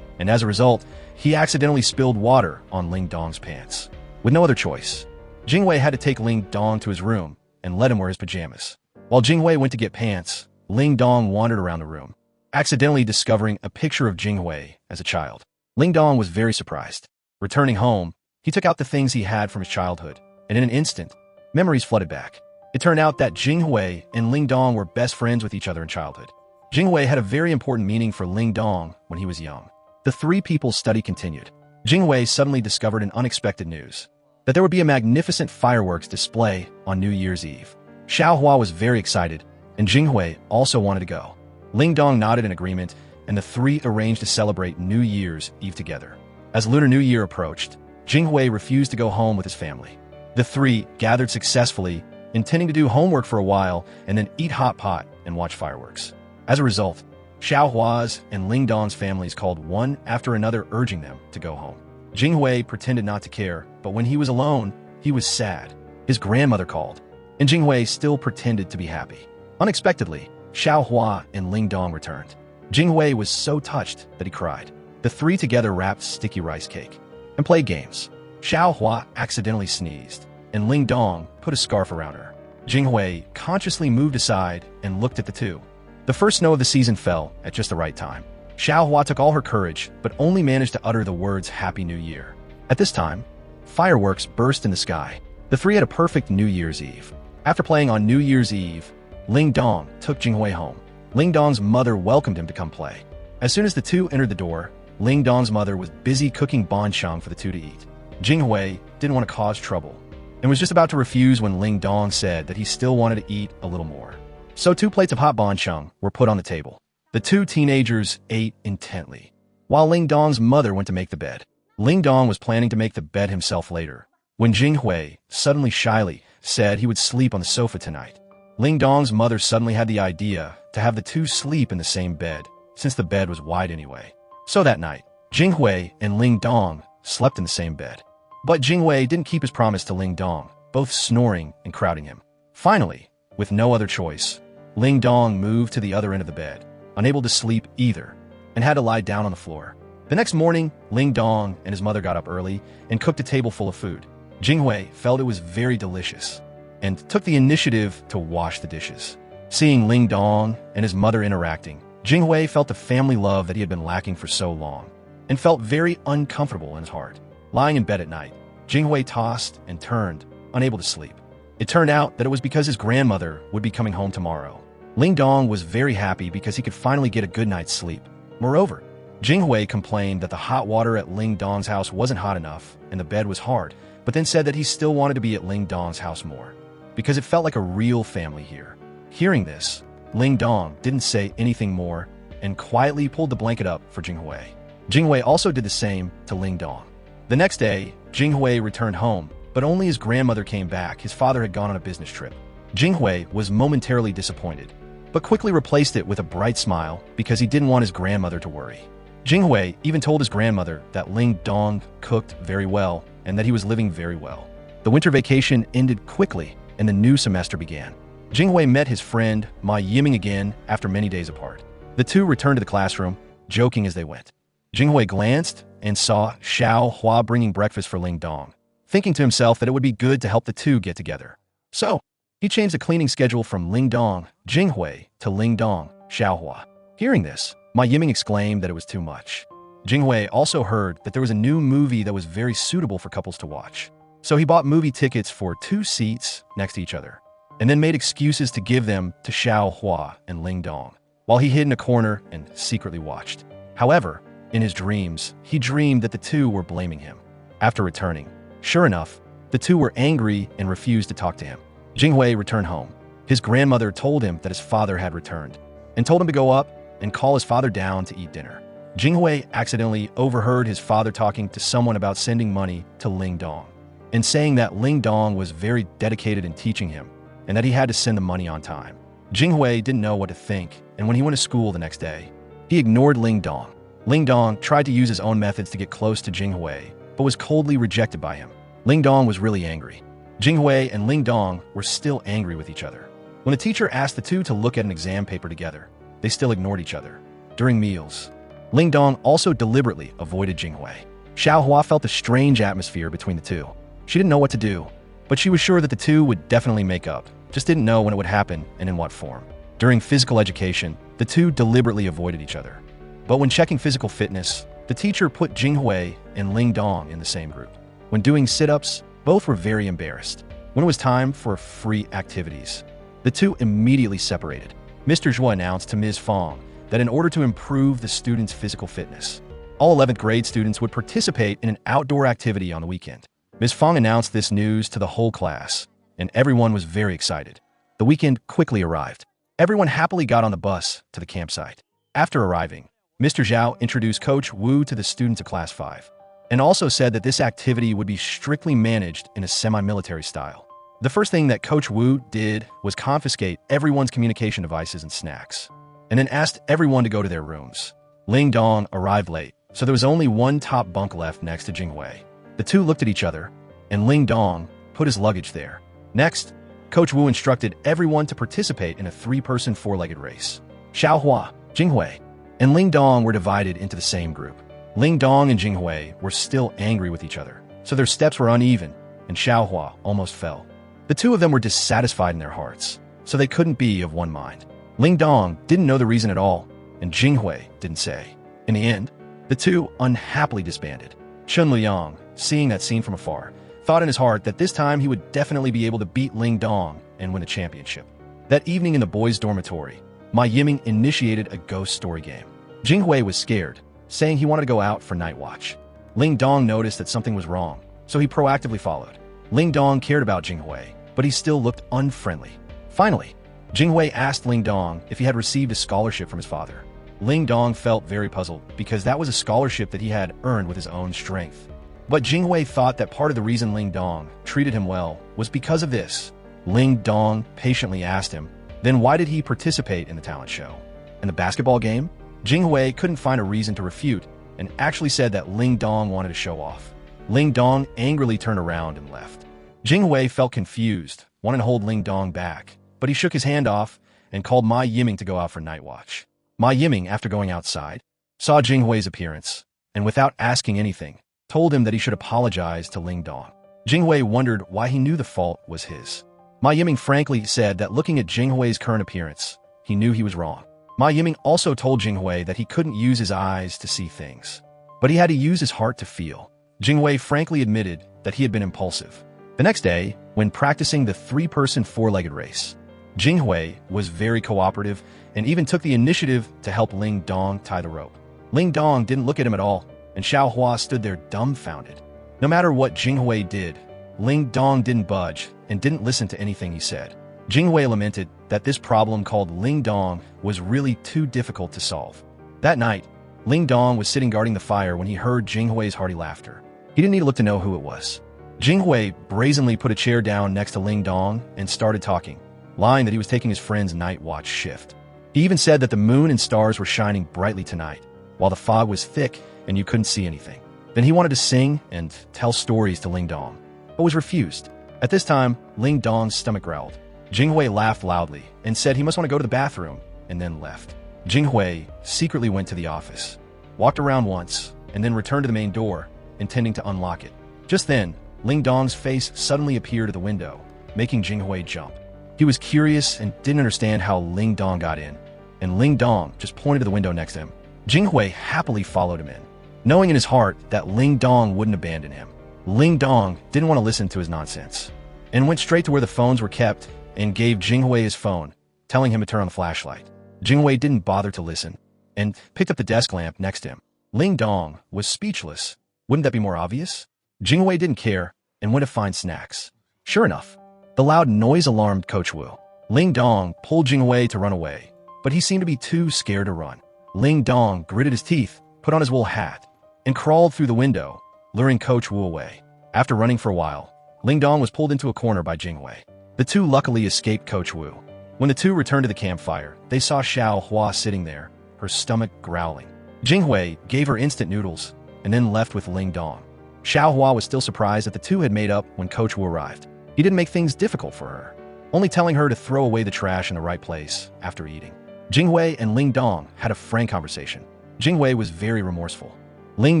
and as a result, he accidentally spilled water on Ling Dong's pants. With no other choice, Jinghui had to take Ling Dong to his room and let him wear his pajamas. While Jinghui went to get pants, Ling Dong wandered around the room, accidentally discovering a picture of Jinghui as a child. Ling Dong was very surprised. Returning home, he took out the things he had from his childhood, and in an instant, memories flooded back. It turned out that Jinghui and Ling Dong were best friends with each other in childhood. Jinghui had a very important meaning for Ling Dong when he was young. The three people's study continued. Jinghui suddenly discovered an unexpected news, that there would be a magnificent fireworks display on New Year's Eve. Xiaohua was very excited, and Jinghui also wanted to go. Ling Dong nodded in agreement, and the three arranged to celebrate New Year's Eve together. As Lunar New Year approached, Jinghui refused to go home with his family. The three gathered successfully, intending to do homework for a while and then eat hot pot and watch fireworks. As a result, Xiaohua's and Ling Dong's families called one after another, urging them to go home. Jinghui pretended not to care, but when he was alone, he was sad. His grandmother called, and Jinghui still pretended to be happy. Unexpectedly, Xiaohua and Ling Dong returned. Jinghui was so touched that he cried. The three together wrapped sticky rice cake and played games. Xiaohua accidentally sneezed, and Ling Dong put a scarf around her. Jinghui consciously moved aside and looked at the two. The first snow of the season fell at just the right time. Xiaohua took all her courage, but only managed to utter the words Happy New Year. At this time, fireworks burst in the sky. The three had a perfect New Year's Eve. After playing on New Year's Eve, Ling Dong took Jinghui home. Ling Dong's mother welcomed him to come play. As soon as the two entered the door, Ling Dong's mother was busy cooking bonchang for the two to eat. Jinghui didn't want to cause trouble and was just about to refuse when Ling Dong said that he still wanted to eat a little more. So 2 plates of hot bonchang were put on the table. The two teenagers ate intently, while Ling Dong's mother went to make the bed. Ling Dong was planning to make the bed himself later, when Jinghui suddenly shyly said he would sleep on the sofa tonight. Ling Dong's mother suddenly had the idea to have the two sleep in the same bed, since the bed was wide anyway. So that night, Jinghui and Ling Dong slept in the same bed. But Jinghui didn't keep his promise to Ling Dong, both snoring and crowding him. Finally, with no other choice, Ling Dong moved to the other end of the bed, unable to sleep either, and had to lie down on the floor. The next morning, Ling Dong and his mother got up early and cooked a table full of food. Jinghui felt it was very delicious and took the initiative to wash the dishes. Seeing Ling Dong and his mother interacting, Jinghui felt the family love that he had been lacking for so long and felt very uncomfortable in his heart. Lying in bed at night, Jinghui tossed and turned, unable to sleep. It turned out that it was because his grandmother would be coming home tomorrow. Ling Dong was very happy because he could finally get a good night's sleep. Moreover, Jinghui complained that the hot water at Ling Dong's house wasn't hot enough and the bed was hard, but then said that he still wanted to be at Ling Dong's house more, because it felt like a real family here. Hearing this, Ling Dong didn't say anything more and quietly pulled the blanket up for Jinghui. Jinghui also did the same to Ling Dong. The next day, Jinghui returned home, but only his grandmother came back. His father had gone on a business trip. Jinghui was momentarily disappointed, but quickly replaced it with a bright smile because he didn't want his grandmother to worry. Jinghui even told his grandmother that Ling Dong cooked very well and that he was living very well. The winter vacation ended quickly and the new semester began. Jinghui met his friend Ma Yiming again after many days apart. The two returned to the classroom, joking as they went. Jinghui glanced and saw Xiao Hua bringing breakfast for Ling Dong, thinking to himself that it would be good to help the two get together. So, he changed the cleaning schedule from Ling Dong, Jinghui, to Ling Dong, Xiaohua. Hearing this, Ma Yiming exclaimed that it was too much. Jinghui also heard that there was a new movie that was very suitable for couples to watch. So he bought movie tickets for 2 seats next to each other, and then made excuses to give them to Xiaohua and Ling Dong, while he hid in a corner and secretly watched. However, in his dreams, he dreamed that the two were blaming him. After returning, sure enough, the two were angry and refused to talk to him. Jinghui returned home. His grandmother told him that his father had returned and told him to go up and call his father down to eat dinner. Jinghui accidentally overheard his father talking to someone about sending money to Ling Dong and saying that Ling Dong was very dedicated in teaching him and that he had to send the money on time. Jinghui didn't know what to think, and when he went to school the next day, he ignored Ling Dong. Ling Dong tried to use his own methods to get close to Jinghui, but was coldly rejected by him. Ling Dong was really angry. Jinghui and Ling Dong were still angry with each other. When the teacher asked the two to look at an exam paper together, they still ignored each other. During meals, Ling Dong also deliberately avoided Jinghui. Xiaohua felt a strange atmosphere between the two. She didn't know what to do, but she was sure that the two would definitely make up, just didn't know when it would happen and in what form. During physical education, the two deliberately avoided each other. But when checking physical fitness, the teacher put Jinghui and Ling Dong in the same group. When doing sit-ups, both were very embarrassed. When it was time for free activities, the two immediately separated. Mr. Zhuo announced to Ms. Fong that in order to improve the students' physical fitness, all 11th grade students would participate in an outdoor activity on the weekend. Ms. Fong announced this news to the whole class, and everyone was very excited. The weekend quickly arrived. Everyone happily got on the bus to the campsite. After arriving, Mr. Zhao introduced Coach Wu to the students of Class 5, and also said that this activity would be strictly managed in a semi-military style. The first thing that Coach Wu did was confiscate everyone's communication devices and snacks. and then asked everyone to go to their rooms. Ling Dong arrived late, so there was only one top bunk left next to Jinghui. The two looked at each other, and Ling Dong put his luggage there. Next, Coach Wu instructed everyone to participate in a three-person four-legged race. Xiaohua, Jinghui, and Ling Dong were divided into the same group. Ling Dong and Jinghui were still angry with each other, so their steps were uneven, and Xiaohua almost fell. The two of them were dissatisfied in their hearts, so they couldn't be of one mind. Ling Dong didn't know the reason at all, and Jinghui didn't say. In the end, the two unhappily disbanded. Chun Liang, seeing that scene from afar, thought in his heart that this time he would definitely be able to beat Ling Dong and win the championship. That evening in the boys' dormitory, Ma Yiming initiated a ghost story game. Jinghui was scared, saying he wanted to go out for night watch. Ling Dong noticed that something was wrong, so he proactively followed. Ling Dong cared about Jinghui, but he still looked unfriendly. Finally, Jinghui asked Ling Dong if he had received a scholarship from his father. Ling Dong felt very puzzled because that was a scholarship that he had earned with his own strength. But Jinghui thought that part of the reason Ling Dong treated him well was because of this. Ling Dong patiently asked him, then why did he participate in the talent show? In the basketball game? Jinghui couldn't find a reason to refute and actually said that Ling Dong wanted to show off. Ling Dong angrily turned around and left. Jinghui felt confused, wanting to hold Ling Dong back, but he shook his hand off and called Ma Yiming to go out for night watch. Ma Yiming, after going outside, saw Jinghui's appearance, and without asking anything, told him that he should apologize to Ling Dong. Jinghui wondered why he knew the fault was his. Ma Yiming frankly said that looking at Jinghui's current appearance, he knew he was wrong. Ma Yiming also told Jinghui that he couldn't use his eyes to see things, but he had to use his heart to feel. Jinghui frankly admitted that he had been impulsive. The next day, when practicing the three-person four-legged race, Jinghui was very cooperative and even took the initiative to help Ling Dong tie the rope. Ling Dong didn't look at him at all, and Xiaohua stood there dumbfounded. No matter what Jinghui did, Ling Dong didn't budge and didn't listen to anything he said. Jinghui lamented that this problem called Ling Dong was really too difficult to solve. That night, Ling Dong was sitting guarding the fire when he heard Jinghui's hearty laughter. He didn't need to look to know who it was. Jinghui brazenly put a chair down next to Ling Dong and started talking, lying that he was taking his friend's night watch shift. He even said that the moon and stars were shining brightly tonight, while the fog was thick and you couldn't see anything. Then he wanted to sing and tell stories to Ling Dong, but was refused. At this time, Ling Dong's stomach growled. Jinghui laughed loudly and said he must want to go to the bathroom, and then left. Jinghui secretly went to the office, walked around once, and then returned to the main door, intending to unlock it. Just then, Ling Dong's face suddenly appeared at the window, making Jinghui jump. He was curious and didn't understand how Ling Dong got in, and Ling Dong just pointed to the window next to him. Jinghui happily followed him in, knowing in his heart that Ling Dong wouldn't abandon him. Ling Dong didn't want to listen to his nonsense, and went straight to where the phones were kept and gave Jinghui his phone, telling him to turn on the flashlight. Jinghui didn't bother to listen, and picked up the desk lamp next to him. Ling Dong was speechless. Wouldn't that be more obvious? Jinghui didn't care and went to find snacks. Sure enough, the loud noise alarmed Coach Wu. Ling Dong pulled Jinghui to run away, but he seemed to be too scared to run. Ling Dong gritted his teeth, put on his wool hat, and crawled through the window, luring Coach Wu away. After running for a while, Ling Dong was pulled into a corner by Jinghui. The two luckily escaped Coach Wu. When the two returned to the campfire, they saw Xiaohua sitting there, her stomach growling. Jinghui gave her instant noodles, and then left with Ling Dong. Xiaohua was still surprised that the two had made up when Coach Wu arrived. He didn't make things difficult for her, only telling her to throw away the trash in the right place after eating. Jinghui and Ling Dong had a frank conversation. Jinghui was very remorseful. Ling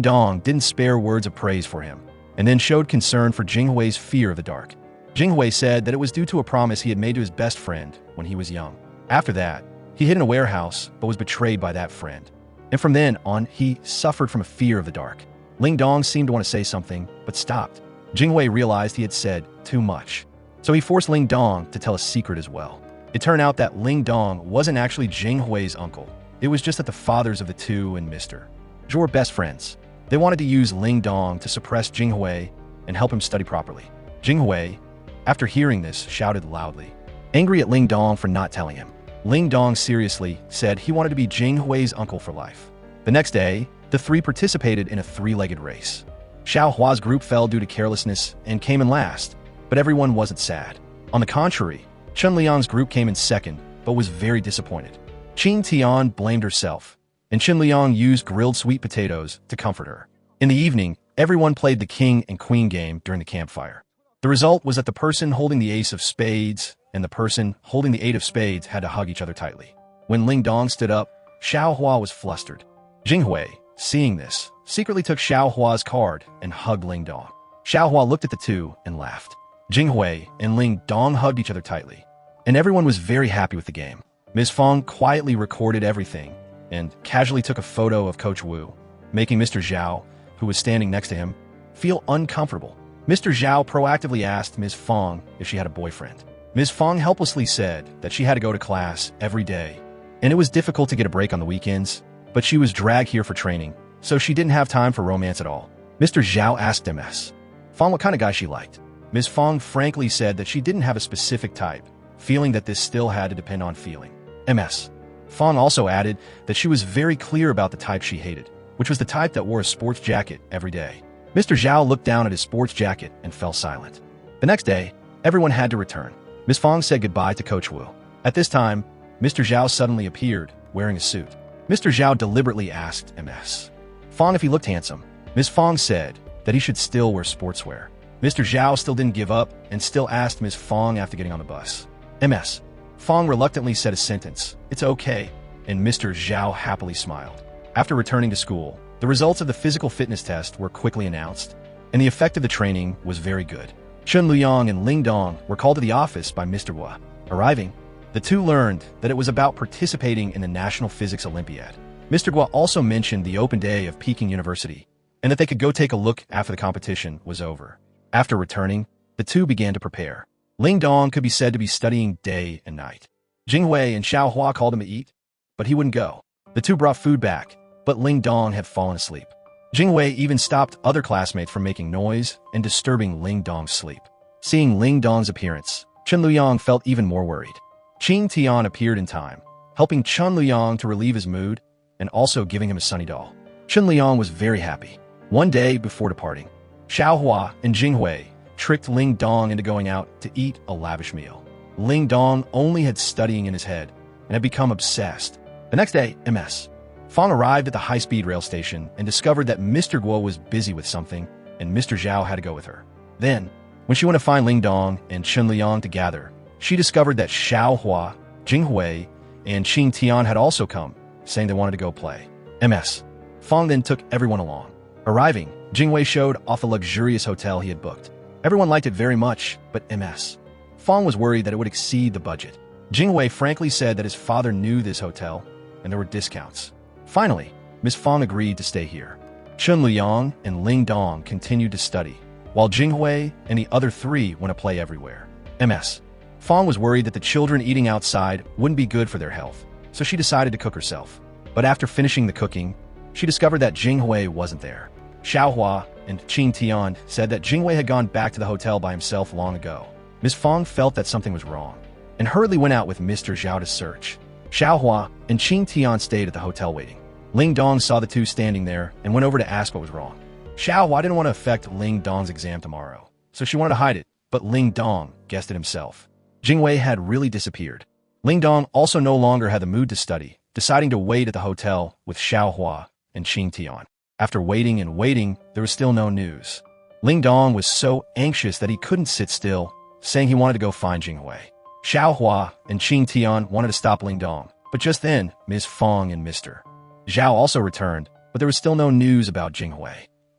Dong didn't spare words of praise for him, and then showed concern for Jinghui's fear of the dark. Jinghui said that it was due to a promise he had made to his best friend when he was young. After that, he hid in a warehouse but was betrayed by that friend. And from then on, he suffered from a fear of the dark. Ling Dong seemed to want to say something, but stopped. Jinghui realized he had said too much, so he forced Ling Dong to tell a secret as well. It turned out that Ling Dong wasn't actually Jinghui's uncle. It was just that the fathers of the two and Mr. Zhou were best friends. They wanted to use Ling Dong to suppress Jinghui and help him study properly. Jinghui, after hearing this, shouted loudly, angry at Ling Dong for not telling him. Ling Dong seriously said he wanted to be Jinghui's uncle for life. The next day, the three participated in a three-legged race. Xiaohua's group fell due to carelessness and came in last, but everyone wasn't sad. On the contrary, Chun Liang's group came in second, but was very disappointed. Qing Tian blamed herself, and Chen Liang used grilled sweet potatoes to comfort her. In the evening, everyone played the king and queen game during the campfire. The result was that the person holding the ace of spades and the person holding the eight of spades had to hug each other tightly. When Ling Dong stood up, Xiao Hua was flustered. Jing Hui, seeing this, secretly took Xiao Hua's card and hugged Ling Dong. Xiao Hua looked at the two and laughed. Jing Hui and Ling Dong hugged each other tightly, and everyone was very happy with the game. Ms. Fong quietly recorded everything and casually took a photo of Coach Wu, making Mr. Zhao, who was standing next to him, feel uncomfortable. Mr. Zhao proactively asked Ms. Fong if she had a boyfriend. Ms. Fong helplessly said that she had to go to class every day, and it was difficult to get a break on the weekends, but she was dragged here for training, so she didn't have time for romance at all. Mr. Zhao asked Ms. Fong what kind of guy she liked. Ms. Fong frankly said that she didn't have a specific type, feeling that this still had to depend on feeling. Ms. Fong also added that she was very clear about the type she hated, which was the type that wore a sports jacket every day. Mr. Zhao looked down at his sports jacket and fell silent. The next day, everyone had to return. Ms. Fong said goodbye to Coach Wu. At this time, Mr. Zhao suddenly appeared, wearing a suit. Mr. Zhao deliberately asked Ms. Fong if he looked handsome. Ms. Fong said that he should still wear sportswear. Mr. Zhao still didn't give up and still asked Ms. Fong after getting on the bus. Ms. Fong reluctantly said a sentence, "It's okay," and Mr. Zhao happily smiled. After returning to school, the results of the physical fitness test were quickly announced, and the effect of the training was very good. Chen Luyang and Ling Dong were called to the office by Mr. Wu. Arriving, the two learned that it was about participating in the National Physics Olympiad. Mr. Gu also mentioned the open day of Peking University, and that they could go take a look after the competition was over. After returning, the two began to prepare. Ling Dong could be said to be studying day and night. Jing Hui and Xiao Hua called him to eat, but he wouldn't go. The two brought food back, but Ling Dong had fallen asleep. Jing Hui even stopped other classmates from making noise and disturbing Ling Dong's sleep. Seeing Ling Dong's appearance, Chen Luyang felt even more worried. Qing Tian appeared in time, helping Chen Luyang to relieve his mood and also giving him a sunny doll. Chen Luyang was very happy. One day before departing, Xiao Hua and Jing Hui tricked Ling Dong into going out to eat a lavish meal. Ling Dong only had studying in his head and had become obsessed. The next day, Ms. Fong arrived at the high-speed rail station and discovered that Mr. Guo was busy with something and Mr. Zhao had to go with her. Then, when she went to find Ling Dong and Chen Liang to gather, she discovered that Xiao Hua, Jing Hui, and Qing Tian had also come, saying they wanted to go play. Ms. Fong then took everyone along. Arriving, Jing Hui showed off the luxurious hotel he had booked. Everyone liked it very much, but Ms. Fong was worried that it would exceed the budget. Jing Hui frankly said that his father knew this hotel, and there were discounts. Finally, Ms. Fong agreed to stay here. Chen Luyang and Ling Dong continued to study, while Jing Hui and the other three went to play everywhere. Ms. Fong was worried that the children eating outside wouldn't be good for their health, so she decided to cook herself. But after finishing the cooking, she discovered that Jing Hui wasn't there. Xiao Hua and Qing Tian said that Jing Hui had gone back to the hotel by himself long ago. Ms. Fong felt that something was wrong, and hurriedly went out with Mr. Zhao to search. Xiao Hua and Qing Tian stayed at the hotel waiting. Ling Dong saw the two standing there and went over to ask what was wrong. Xiao Hua didn't want to affect Ling Dong's exam tomorrow, so she wanted to hide it, but Ling Dong guessed it himself. Jing Hui had really disappeared. Ling Dong also no longer had the mood to study, deciding to wait at the hotel with Xiao Hua and Qing Tian. After waiting and waiting, there was still no news. Ling Dong was so anxious that he couldn't sit still, saying he wanted to go find Jing Hui. Xiao Hua and Qing Tian wanted to stop Ling Dong, but just then, Ms. Fong and Mr. Zhao also returned, but there was still no news about Jing Hui.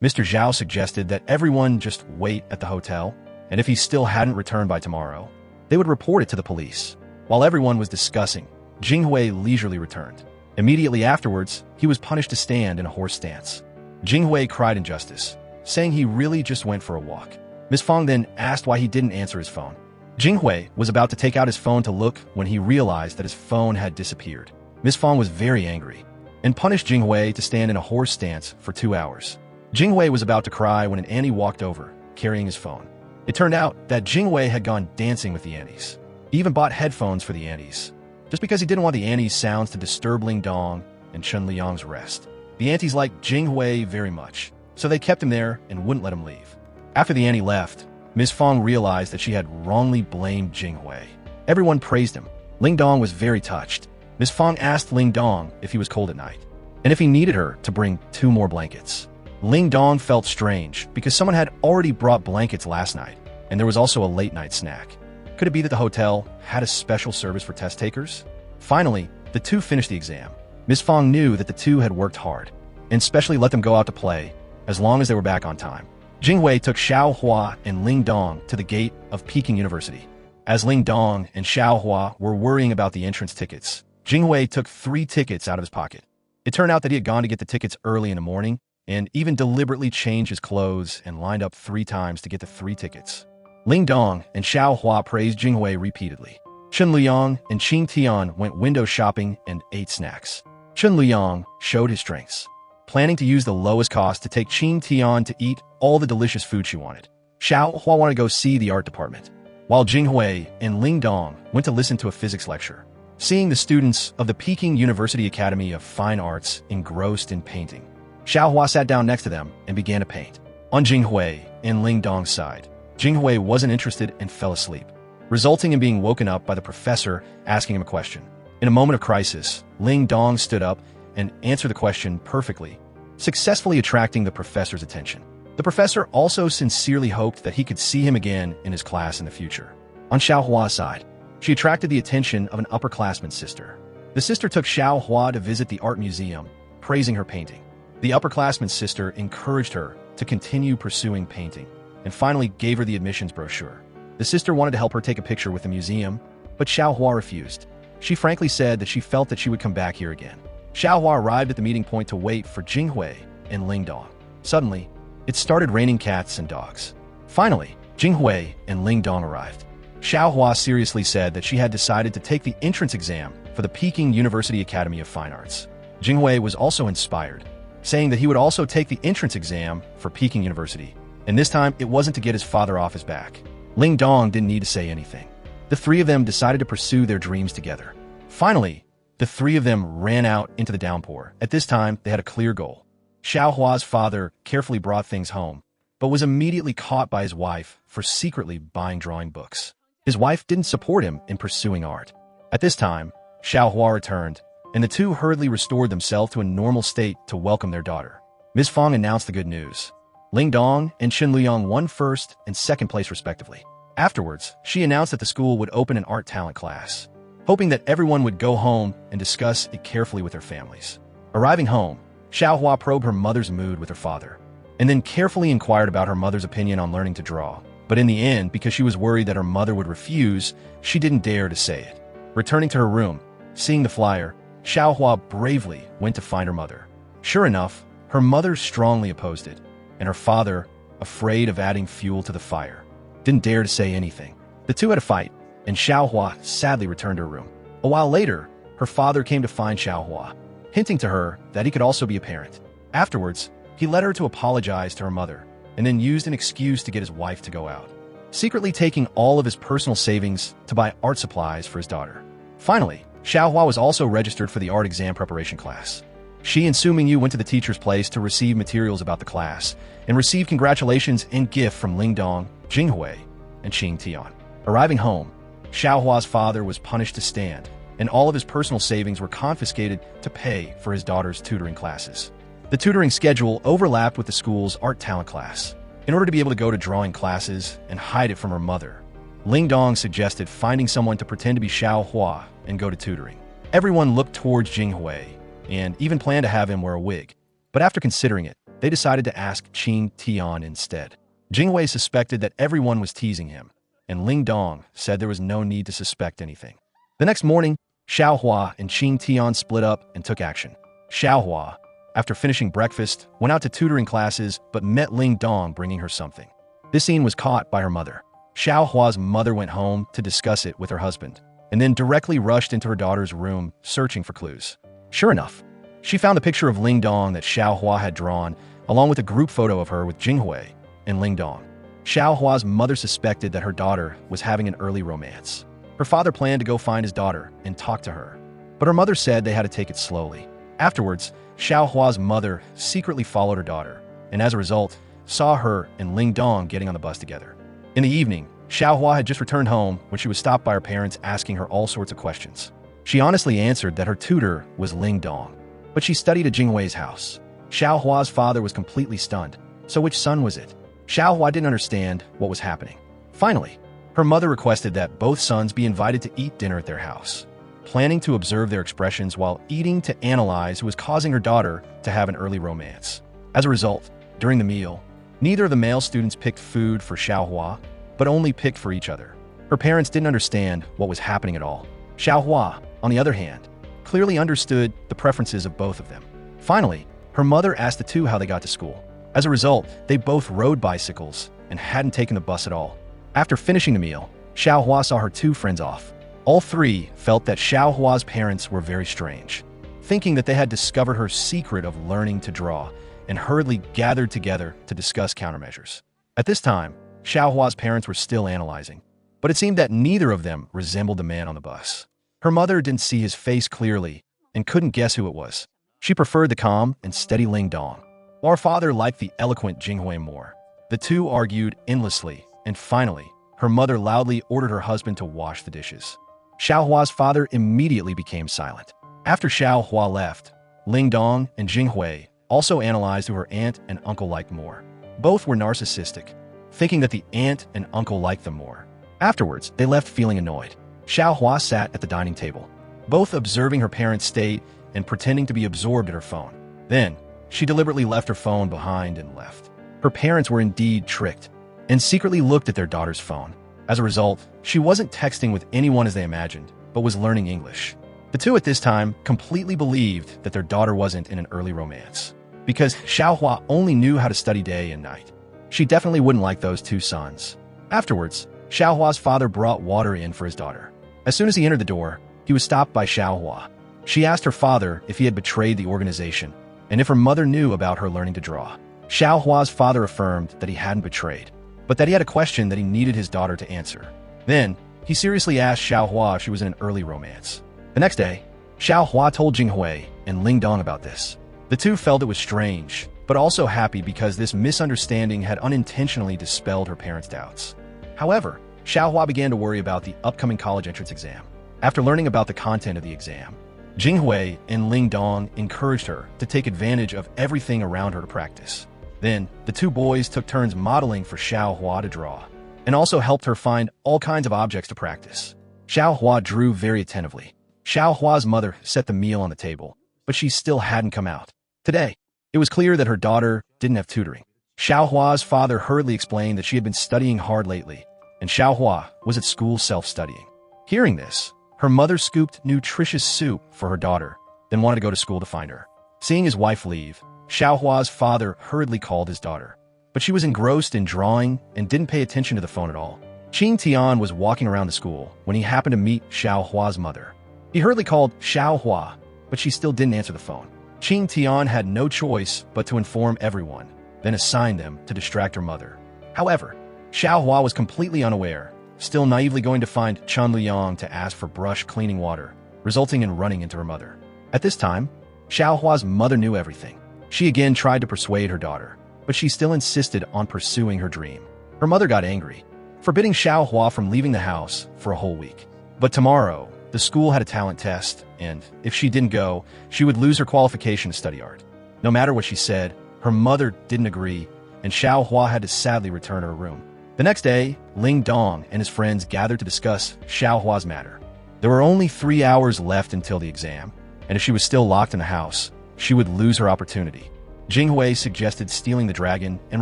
Mr. Zhao suggested that everyone just wait at the hotel, and if he still hadn't returned by tomorrow, they would report it to the police. While everyone was discussing, Jing Hui leisurely returned. Immediately afterwards, he was punished to stand in a horse stance. Jing Hui cried injustice, saying he really just went for a walk. Ms. Fong then asked why he didn't answer his phone. Jing Hui was about to take out his phone to look when he realized that his phone had disappeared. Ms. Fong was very angry and punished Jing Hui to stand in a horse stance for 2 hours. Jing Hui was about to cry when an Annie walked over, carrying his phone. It turned out that Jing Hui had gone dancing with the Annies. He even bought headphones for the Annies, just because he didn't want the Annies' sounds to disturb Ling Dong and Chen Liang's rest. The Annies liked Jing Hui very much, so they kept him there and wouldn't let him leave. After the Annie left, Ms. Fong realized that she had wrongly blamed Jing Hui. Everyone praised him. Ling Dong was very touched. Miss Fong asked Ling Dong if he was cold at night, and if he needed her to bring 2 more blankets. Ling Dong felt strange because someone had already brought blankets last night, and there was also a late-night snack. Could it be that the hotel had a special service for test takers? Finally, the two finished the exam. Miss Fong knew that the two had worked hard, and especially let them go out to play, as long as they were back on time. Jinghui took Xiao Hua and Ling Dong to the gate of Peking University. As Ling Dong and Xiao Hua were worrying about the entrance tickets, Jinghui took 3 tickets out of his pocket. It turned out that he had gone to get the tickets early in the morning, and even deliberately changed his clothes and lined up 3 times to get the 3 tickets. Ling Dong and Xiao Hua praised Jinghui repeatedly. Chen Luyang and Qing Tian went window shopping and ate snacks. Chen Luyang showed his strengths, planning to use the lowest cost to take Qing Tian to eat all the delicious food she wanted. Xiao Hua wanted to go see the art department, while Jinghui and Ling Dong went to listen to a physics lecture. Seeing the students of the Peking University Academy of Fine Arts engrossed in painting, Xiao Hua sat down next to them and began to paint. On Jinghui and Ling Dong's side, Jinghui wasn't interested and fell asleep, resulting in being woken up by the professor asking him a question. In a moment of crisis, Ling Dong stood up and answered the question perfectly, successfully attracting the professor's attention. The professor also sincerely hoped that he could see him again in his class in the future. On Xiao Hua's side, she attracted the attention of an upperclassman sister. The sister took Xiao Hua to visit the art museum, praising her painting. The upperclassman sister encouraged her to continue pursuing painting, and finally gave her the admissions brochure. The sister wanted to help her take a picture with the museum, but Xiao Hua refused. She frankly said that she felt that she would come back here again. Xiao Hua arrived at the meeting point to wait for Jinghui and Ling Dong. Suddenly, it started raining cats and dogs. Finally, Jinghui and Ling Dong arrived. Xiao Hua seriously said that she had decided to take the entrance exam for the Peking University Academy of Fine Arts. Jinghui was also inspired, saying that he would also take the entrance exam for Peking University, and this time it wasn't to get his father off his back. Ling Dong didn't need to say anything. The 3 of them decided to pursue their dreams together. Finally, the 3 of them ran out into the downpour. At this time, they had a clear goal. Xiao Hua's father carefully brought things home, but was immediately caught by his wife for secretly buying drawing books. His wife didn't support him in pursuing art. At this time, Xiao Hua returned, and the 2 hurriedly restored themselves to a normal state to welcome their daughter. Ms. Fong announced the good news. Ling Dong and Chen Luyang won 1st and 2nd place respectively. Afterwards, she announced that the school would open an art talent class, hoping that everyone would go home and discuss it carefully with their families. Arriving home, Xiao Hua probed her mother's mood with her father, and then carefully inquired about her mother's opinion on learning to draw. But in the end, because she was worried that her mother would refuse, she didn't dare to say it. Returning to her room, seeing the flyer, Xiao Hua bravely went to find her mother. Sure enough, her mother strongly opposed it, and her father, afraid of adding fuel to the fire, didn't dare to say anything. The 2 had a fight, and Xiao Hua sadly returned to her room. A while later, her father came to find Xiao Hua, hinting to her that he could also be a parent. Afterwards, he led her to apologize to her mother, and then used an excuse to get his wife to go out, secretly taking all of his personal savings to buy art supplies for his daughter. Finally, Xiao Hua was also registered for the art exam preparation class. She and Su Mingyu went to the teacher's place to receive materials about the class, and received congratulations and gift from Ling Dong, Jinghui, and Qing Tian. Arriving home, Xiao Hua's father was punished to stand, and all of his personal savings were confiscated to pay for his daughter's tutoring classes. The tutoring schedule overlapped with the school's art talent class. In order to be able to go to drawing classes and hide it from her mother, Ling Dong suggested finding someone to pretend to be Xiao Hua and go to tutoring. Everyone looked towards Jinghui, and even planned to have him wear a wig. But after considering it, they decided to ask Qing Tian instead. Jinghui suspected that everyone was teasing him, and Ling Dong said there was no need to suspect anything. The next morning, Xiao Hua and Qing Tian split up and took action. Xiao Hua, after finishing breakfast, went out to tutoring classes but met Ling Dong bringing her something. This scene was caught by her mother. Xiao Hua's mother went home to discuss it with her husband, and then directly rushed into her daughter's room searching for clues. Sure enough, she found the picture of Ling Dong that Xiao Hua had drawn, along with a group photo of her with Jinghui and Ling Dong. Xiao Hua's mother suspected that her daughter was having an early romance. Her father planned to go find his daughter and talk to her, but her mother said they had to take it slowly. Afterwards, Xiao Hua's mother secretly followed her daughter, and as a result, saw her and Ling Dong getting on the bus together. In the evening, Xiao Hua had just returned home when she was stopped by her parents asking her all sorts of questions. She honestly answered that her tutor was Ling Dong, but she studied at Jinghui's house. Xiaohua's father was completely stunned. So which son was it? Xiaohua didn't understand what was happening. Finally, her mother requested that both sons be invited to eat dinner at their house, planning to observe their expressions while eating to analyze what was causing her daughter to have an early romance. As a result, during the meal, neither of the male students picked food for Xiaohua, but only picked for each other. Her parents didn't understand what was happening at all. Xiaohua, on the other hand, clearly understood the preferences of both of them. Finally, her mother asked the two how they got to school. As a result, they both rode bicycles and hadn't taken the bus at all. After finishing the meal, Xiaohua saw her two friends off. All three felt that Xiaohua's parents were very strange, thinking that they had discovered her secret of learning to draw, and hurriedly gathered together to discuss countermeasures. At this time, Xiaohua's parents were still analyzing, but it seemed that neither of them resembled the man on the bus. Her mother didn't see his face clearly and couldn't guess who it was. She preferred the calm and steady Ling Dong, while her father liked the eloquent Jinghui more. The two argued endlessly, and finally, her mother loudly ordered her husband to wash the dishes. Xiaohua's father immediately became silent. After Xiaohua left, Ling Dong and Jinghui also analyzed who her aunt and uncle liked more. Both were narcissistic, thinking that the aunt and uncle liked them more. Afterwards, they left feeling annoyed. Xiaohua sat at the dining table, both observing her parents' state and pretending to be absorbed at her phone. Then, she deliberately left her phone behind and left. Her parents were indeed tricked and secretly looked at their daughter's phone. As a result, she wasn't texting with anyone as they imagined, but was learning English. The two at this time completely believed that their daughter wasn't in an early romance, because Xiaohua only knew how to study day and night. She definitely wouldn't like those two sons. Afterwards, Xiaohua's father brought water in for his daughter. As soon as he entered the door, he was stopped by Xiaohua. She asked her father if he had betrayed the organization and if her mother knew about her learning to draw. Xiaohua's father affirmed that he hadn't betrayed, but that he had a question that he needed his daughter to answer. Then, he seriously asked Xiaohua if she was in an early romance. The next day, Xiaohua told Jinghui and Ling Dong about this. The two felt it was strange, but also happy because this misunderstanding had unintentionally dispelled her parents' doubts. However, Xiaohua began to worry about the upcoming college entrance exam. After learning about the content of the exam, Jinghui and Ling Dong encouraged her to take advantage of everything around her to practice. Then, the two boys took turns modeling for Xiaohua to draw, and also helped her find all kinds of objects to practice. Xiaohua drew very attentively. Xiaohua's mother set the meal on the table, but she still hadn't come out. Today, it was clear that her daughter didn't have tutoring. Xiaohua's father hurriedly explained that she had been studying hard lately, and Xiaohua was at school self-studying. Hearing this, her mother scooped nutritious soup for her daughter, then wanted to go to school to find her. Seeing his wife leave, Xiaohua's father hurriedly called his daughter, but she was engrossed in drawing and didn't pay attention to the phone at all. Qing Tian was walking around the school when he happened to meet Xiaohua's mother. He hurriedly called Xiaohua, but she still didn't answer the phone. Qing Tian had no choice but to inform everyone, then assign them to distract her mother. However, Xiaohua was completely unaware, still naively going to find Chen Luyang to ask for brush cleaning water, resulting in running into her mother. At this time, Xiaohua's mother knew everything. She again tried to persuade her daughter, but she still insisted on pursuing her dream. Her mother got angry, forbidding Xiaohua from leaving the house for a whole week. But tomorrow, the school had a talent test, and if she didn't go, she would lose her qualification to study art. No matter what she said, her mother didn't agree, and Xiaohua had to sadly return to her room. The next day, Ling Dong and his friends gathered to discuss Xiaohua's matter. There were only 3 hours left until the exam, and if she was still locked in the house, she would lose her opportunity. Jinghui suggested stealing the dragon and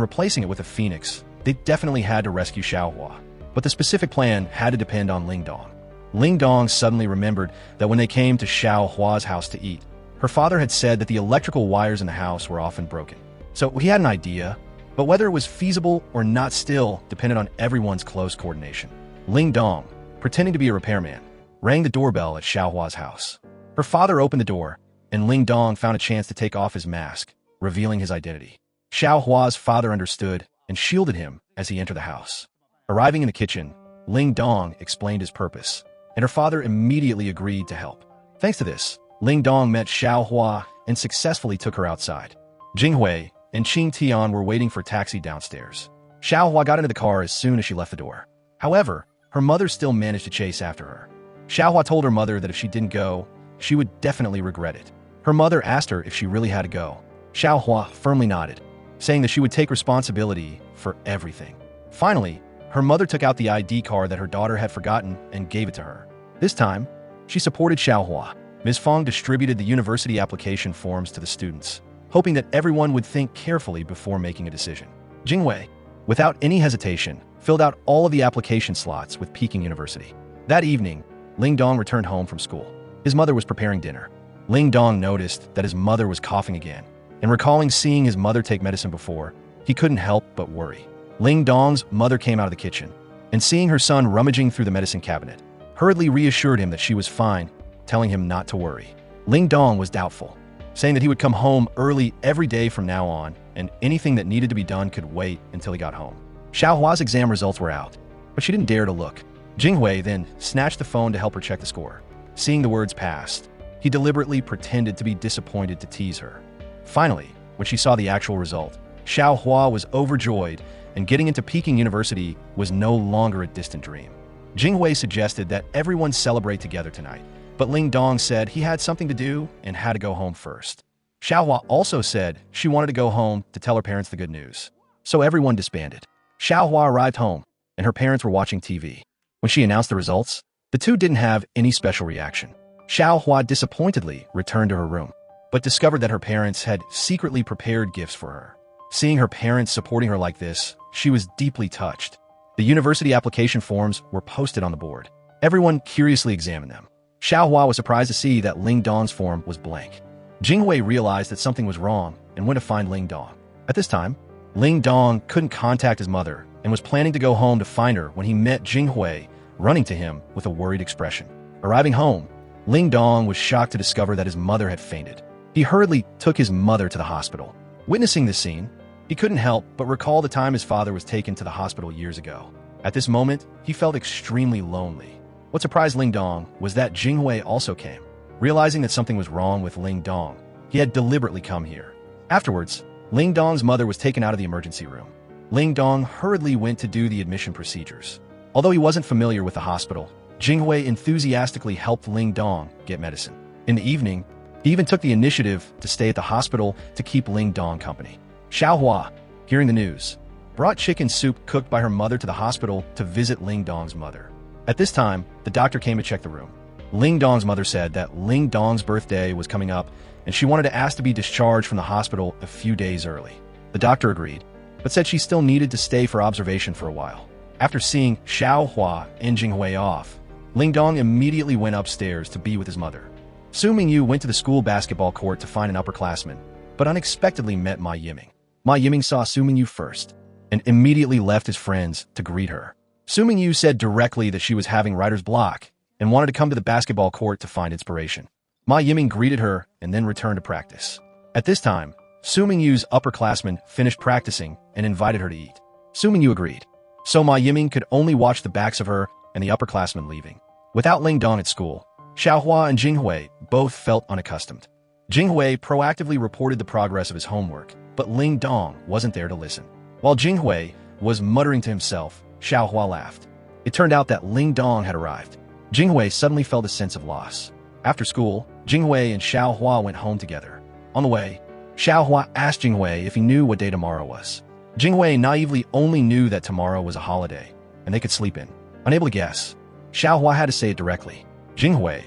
replacing it with a phoenix. They definitely had to rescue Xiaohua, but the specific plan had to depend on Ling Dong. Ling Dong suddenly remembered that when they came to Xiaohua's house to eat, her father had said that the electrical wires in the house were often broken. So he had an idea, but whether it was feasible or not still depended on everyone's close coordination. Ling Dong, pretending to be a repairman, rang the doorbell at Xiaohua's house. Her father opened the door, and Ling Dong found a chance to take off his mask, revealing his identity. Xiaohua's father understood and shielded him as he entered the house. Arriving in the kitchen, Ling Dong explained his purpose, and her father immediately agreed to help. Thanks to this, Ling Dong met Xiaohua and successfully took her outside. Jinghui and Qing Tian were waiting for a taxi downstairs. Xiaohua got into the car as soon as she left the door. However, her mother still managed to chase after her. Xiaohua told her mother that if she didn't go, she would definitely regret it. Her mother asked her if she really had to go. Xiaohua firmly nodded, saying that she would take responsibility for everything. Finally, her mother took out the ID card that her daughter had forgotten and gave it to her. This time, she supported Xiaohua. Ms. Fong distributed the university application forms to the students, hoping that everyone would think carefully before making a decision. Jingwei, without any hesitation, filled out all of the application slots with Peking University. That evening, Ling Dong returned home from school. His mother was preparing dinner. Ling Dong noticed that his mother was coughing again, and recalling seeing his mother take medicine before, he couldn't help but worry. Ling Dong's mother came out of the kitchen, and seeing her son rummaging through the medicine cabinet, hurriedly reassured him that she was fine, telling him not to worry. Ling Dong was doubtful, saying that he would come home early every day from now on, and anything that needed to be done could wait until he got home. Xiaohua's exam results were out, but she didn't dare to look. Jinghui then snatched the phone to help her check the score. Seeing the words passed, he deliberately pretended to be disappointed to tease her. Finally, when she saw the actual result, Xiaohua was overjoyed, and getting into Peking University was no longer a distant dream. Jinghui suggested that everyone celebrate together tonight, but Ling Dong said he had something to do and had to go home first. Xiaohua also said she wanted to go home to tell her parents the good news. So everyone disbanded. Xiaohua arrived home, and her parents were watching TV. When she announced the results, the two didn't have any special reaction. Xiaohua disappointedly returned to her room, but discovered that her parents had secretly prepared gifts for her. Seeing her parents supporting her like this, she was deeply touched. The university application forms were posted on the board. Everyone curiously examined them. Xiaohua was surprised to see that Ling Dong's form was blank. Jinghui realized that something was wrong and went to find Ling Dong. At this time, Ling Dong couldn't contact his mother and was planning to go home to find her when he met Jinghui running to him with a worried expression. Arriving home, Ling Dong was shocked to discover that his mother had fainted. He hurriedly took his mother to the hospital. Witnessing this scene, he couldn't help but recall the time his father was taken to the hospital years ago. At this moment, he felt extremely lonely. What surprised Ling Dong was that Jinghui also came. Realizing that something was wrong with Ling Dong, he had deliberately come here. Afterwards, Ling Dong's mother was taken out of the emergency room. Ling Dong hurriedly went to do the admission procedures. Although he wasn't familiar with the hospital, Jinghui enthusiastically helped Ling Dong get medicine. In the evening, he even took the initiative to stay at the hospital to keep Ling Dong company. Xiaohua, hearing the news, brought chicken soup cooked by her mother to the hospital to visit Ling Dong's mother. At this time, the doctor came to check the room. Ling Dong's mother said that Ling Dong's birthday was coming up and she wanted to ask to be discharged from the hospital a few days early. The doctor agreed, but said she still needed to stay for observation for a while. After seeing Xiaohua and Jinghui off, Ling Dong immediately went upstairs to be with his mother. Su Mingyu went to the school basketball court to find an upperclassman, but unexpectedly met Ma Yiming. Ma Yiming saw Su Mingyu first and immediately left his friends to greet her. Su Mingyu said directly that she was having writer's block and wanted to come to the basketball court to find inspiration. Ma Yiming greeted her and then returned to practice. At this time, Su Mingyu's upperclassman finished practicing and invited her to eat. Su Mingyu agreed, so Ma Yiming could only watch the backs of her and the upperclassman leaving. Without Ling Dong at school, Xiaohua and Jinghui both felt unaccustomed. Jinghui proactively reported the progress of his homework, but Ling Dong wasn't there to listen. While Jinghui was muttering to himself, Xiaohua laughed. It turned out that Ling Dong had arrived. Jinghui suddenly felt a sense of loss. After school, Jinghui and Xiaohua went home together. On the way, Xiaohua asked Jinghui if he knew what day tomorrow was. Jinghui naively only knew that tomorrow was a holiday, and they could sleep in. Unable to guess, Xiaohua had to say it directly. Jinghui,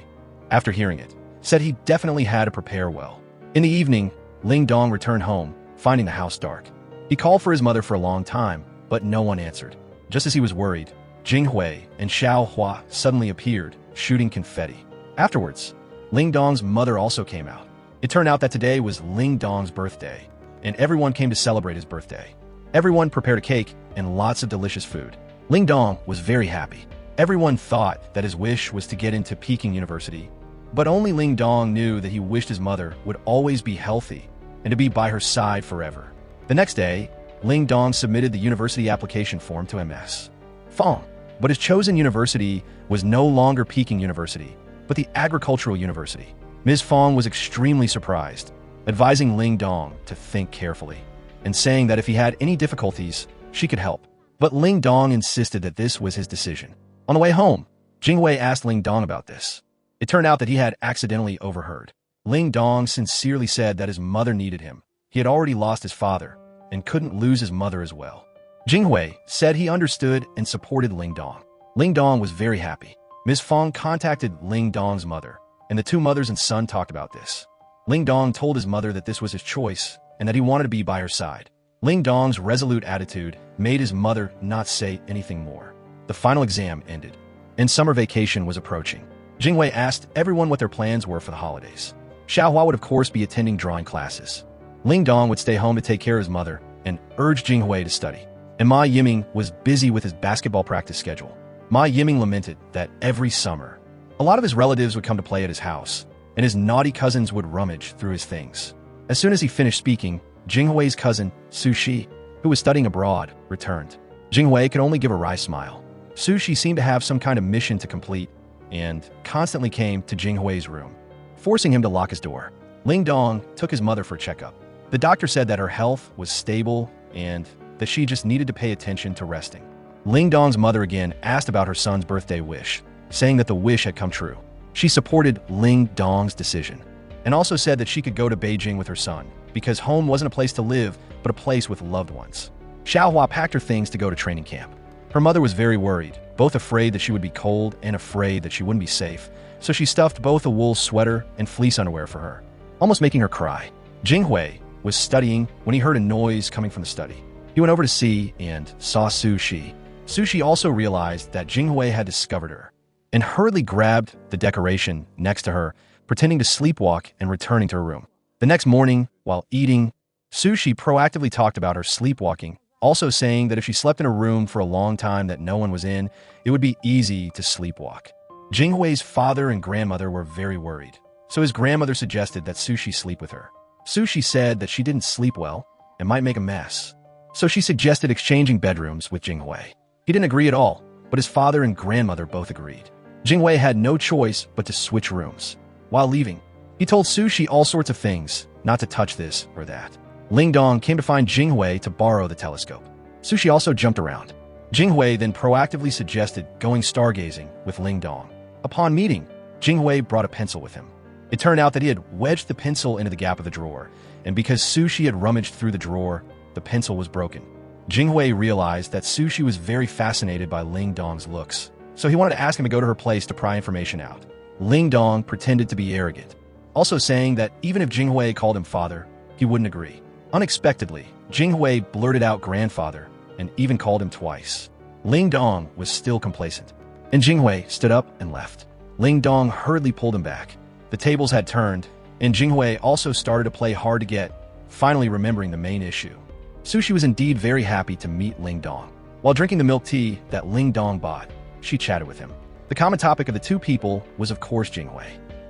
after hearing it, said he definitely had to prepare well. In the evening, Ling Dong returned home, finding the house dark. He called for his mother for a long time, but no one answered. Just as he was worried, Jinghui and Xiaohua suddenly appeared, shooting confetti. Afterwards, Ling Dong's mother also came out. It turned out that today was Ling Dong's birthday, and everyone came to celebrate his birthday. Everyone prepared a cake and lots of delicious food. Ling Dong was very happy. Everyone thought that his wish was to get into Peking University, but only Ling Dong knew that he wished his mother would always be healthy and to be by her side forever. The next day, Ling Dong submitted the university application form to Ms. Fong, but his chosen university was no longer Peking University, but the Agricultural University. Ms. Fong was extremely surprised, advising Ling Dong to think carefully, and saying that if he had any difficulties, she could help. But Ling Dong insisted that this was his decision. On the way home, Jinghui asked Ling Dong about this. It turned out that he had accidentally overheard. Ling Dong sincerely said that his mother needed him. He had already lost his father and couldn't lose his mother as well. Jinghui said he understood and supported Ling Dong. Ling Dong was very happy. Ms. Fong contacted Ling Dong's mother, and the two mothers and son talked about this. Ling Dong told his mother that this was his choice and that he wanted to be by her side. Ling Dong's resolute attitude made his mother not say anything more. The final exam ended, and summer vacation was approaching. Jinghui asked everyone what their plans were for the holidays. Xiaohua would of course be attending drawing classes. Ling Dong would stay home to take care of his mother and urged Jinghui to study. And Ma Yiming was busy with his basketball practice schedule. Ma Yiming lamented that every summer, a lot of his relatives would come to play at his house, and his naughty cousins would rummage through his things. As soon as he finished speaking, Jinghui's cousin, Su Shi, who was studying abroad, returned. Jinghui could only give a wry smile. Su Shi seemed to have some kind of mission to complete and constantly came to Jinghui's room, forcing him to lock his door. Ling Dong took his mother for a checkup. The doctor said that her health was stable and that she just needed to pay attention to resting. Ling Dong's mother again asked about her son's birthday wish, saying that the wish had come true. She supported Ling Dong's decision and also said that she could go to Beijing with her son because home wasn't a place to live, but a place with loved ones. Xiaohua packed her things to go to training camp. Her mother was very worried, both afraid that she would be cold and afraid that she wouldn't be safe, so she stuffed both a wool sweater and fleece underwear for her, almost making her cry. Jinghui was studying when he heard a noise coming from the study. He went over to see and saw Su Shi. Su Shi also realized that Jinghui had discovered her and hurriedly grabbed the decoration next to her, pretending to sleepwalk and returning to her room. The next morning, while eating, Su Shi proactively talked about her sleepwalking, also saying that if she slept in a room for a long time that no one was in, it would be easy to sleepwalk. Jinghui's father and grandmother were very worried, so his grandmother suggested that Su Shi sleep with her. Su Shi said that she didn't sleep well and might make a mess, so she suggested exchanging bedrooms with Jinghui. He didn't agree at all, but his father and grandmother both agreed. Jinghui had no choice but to switch rooms. While leaving, he told Su Shi all sorts of things, not to touch this or that. Ling Dong came to find Jinghui to borrow the telescope. Su Shi also jumped around. Jinghui then proactively suggested going stargazing with Ling Dong. Upon meeting, Jinghui brought a pencil with him. It turned out that he had wedged the pencil into the gap of the drawer, and because Su Shi had rummaged through the drawer, the pencil was broken. Jinghui realized that Su Shi was very fascinated by Ling Dong's looks, so he wanted to ask him to go to her place to pry information out. Ling Dong pretended to be arrogant, also saying that even if Jinghui called him father, he wouldn't agree. Unexpectedly, Jinghui blurted out grandfather and even called him twice. Ling Dong was still complacent, and Jinghui stood up and left. Ling Dong hurriedly pulled him back. The tables had turned, and Jinghui also started to play hard to get, finally remembering the main issue. Su Shi was indeed very happy to meet Ling Dong. While drinking the milk tea that Ling Dong bought, she chatted with him. The common topic of the two people was of course Jinghui.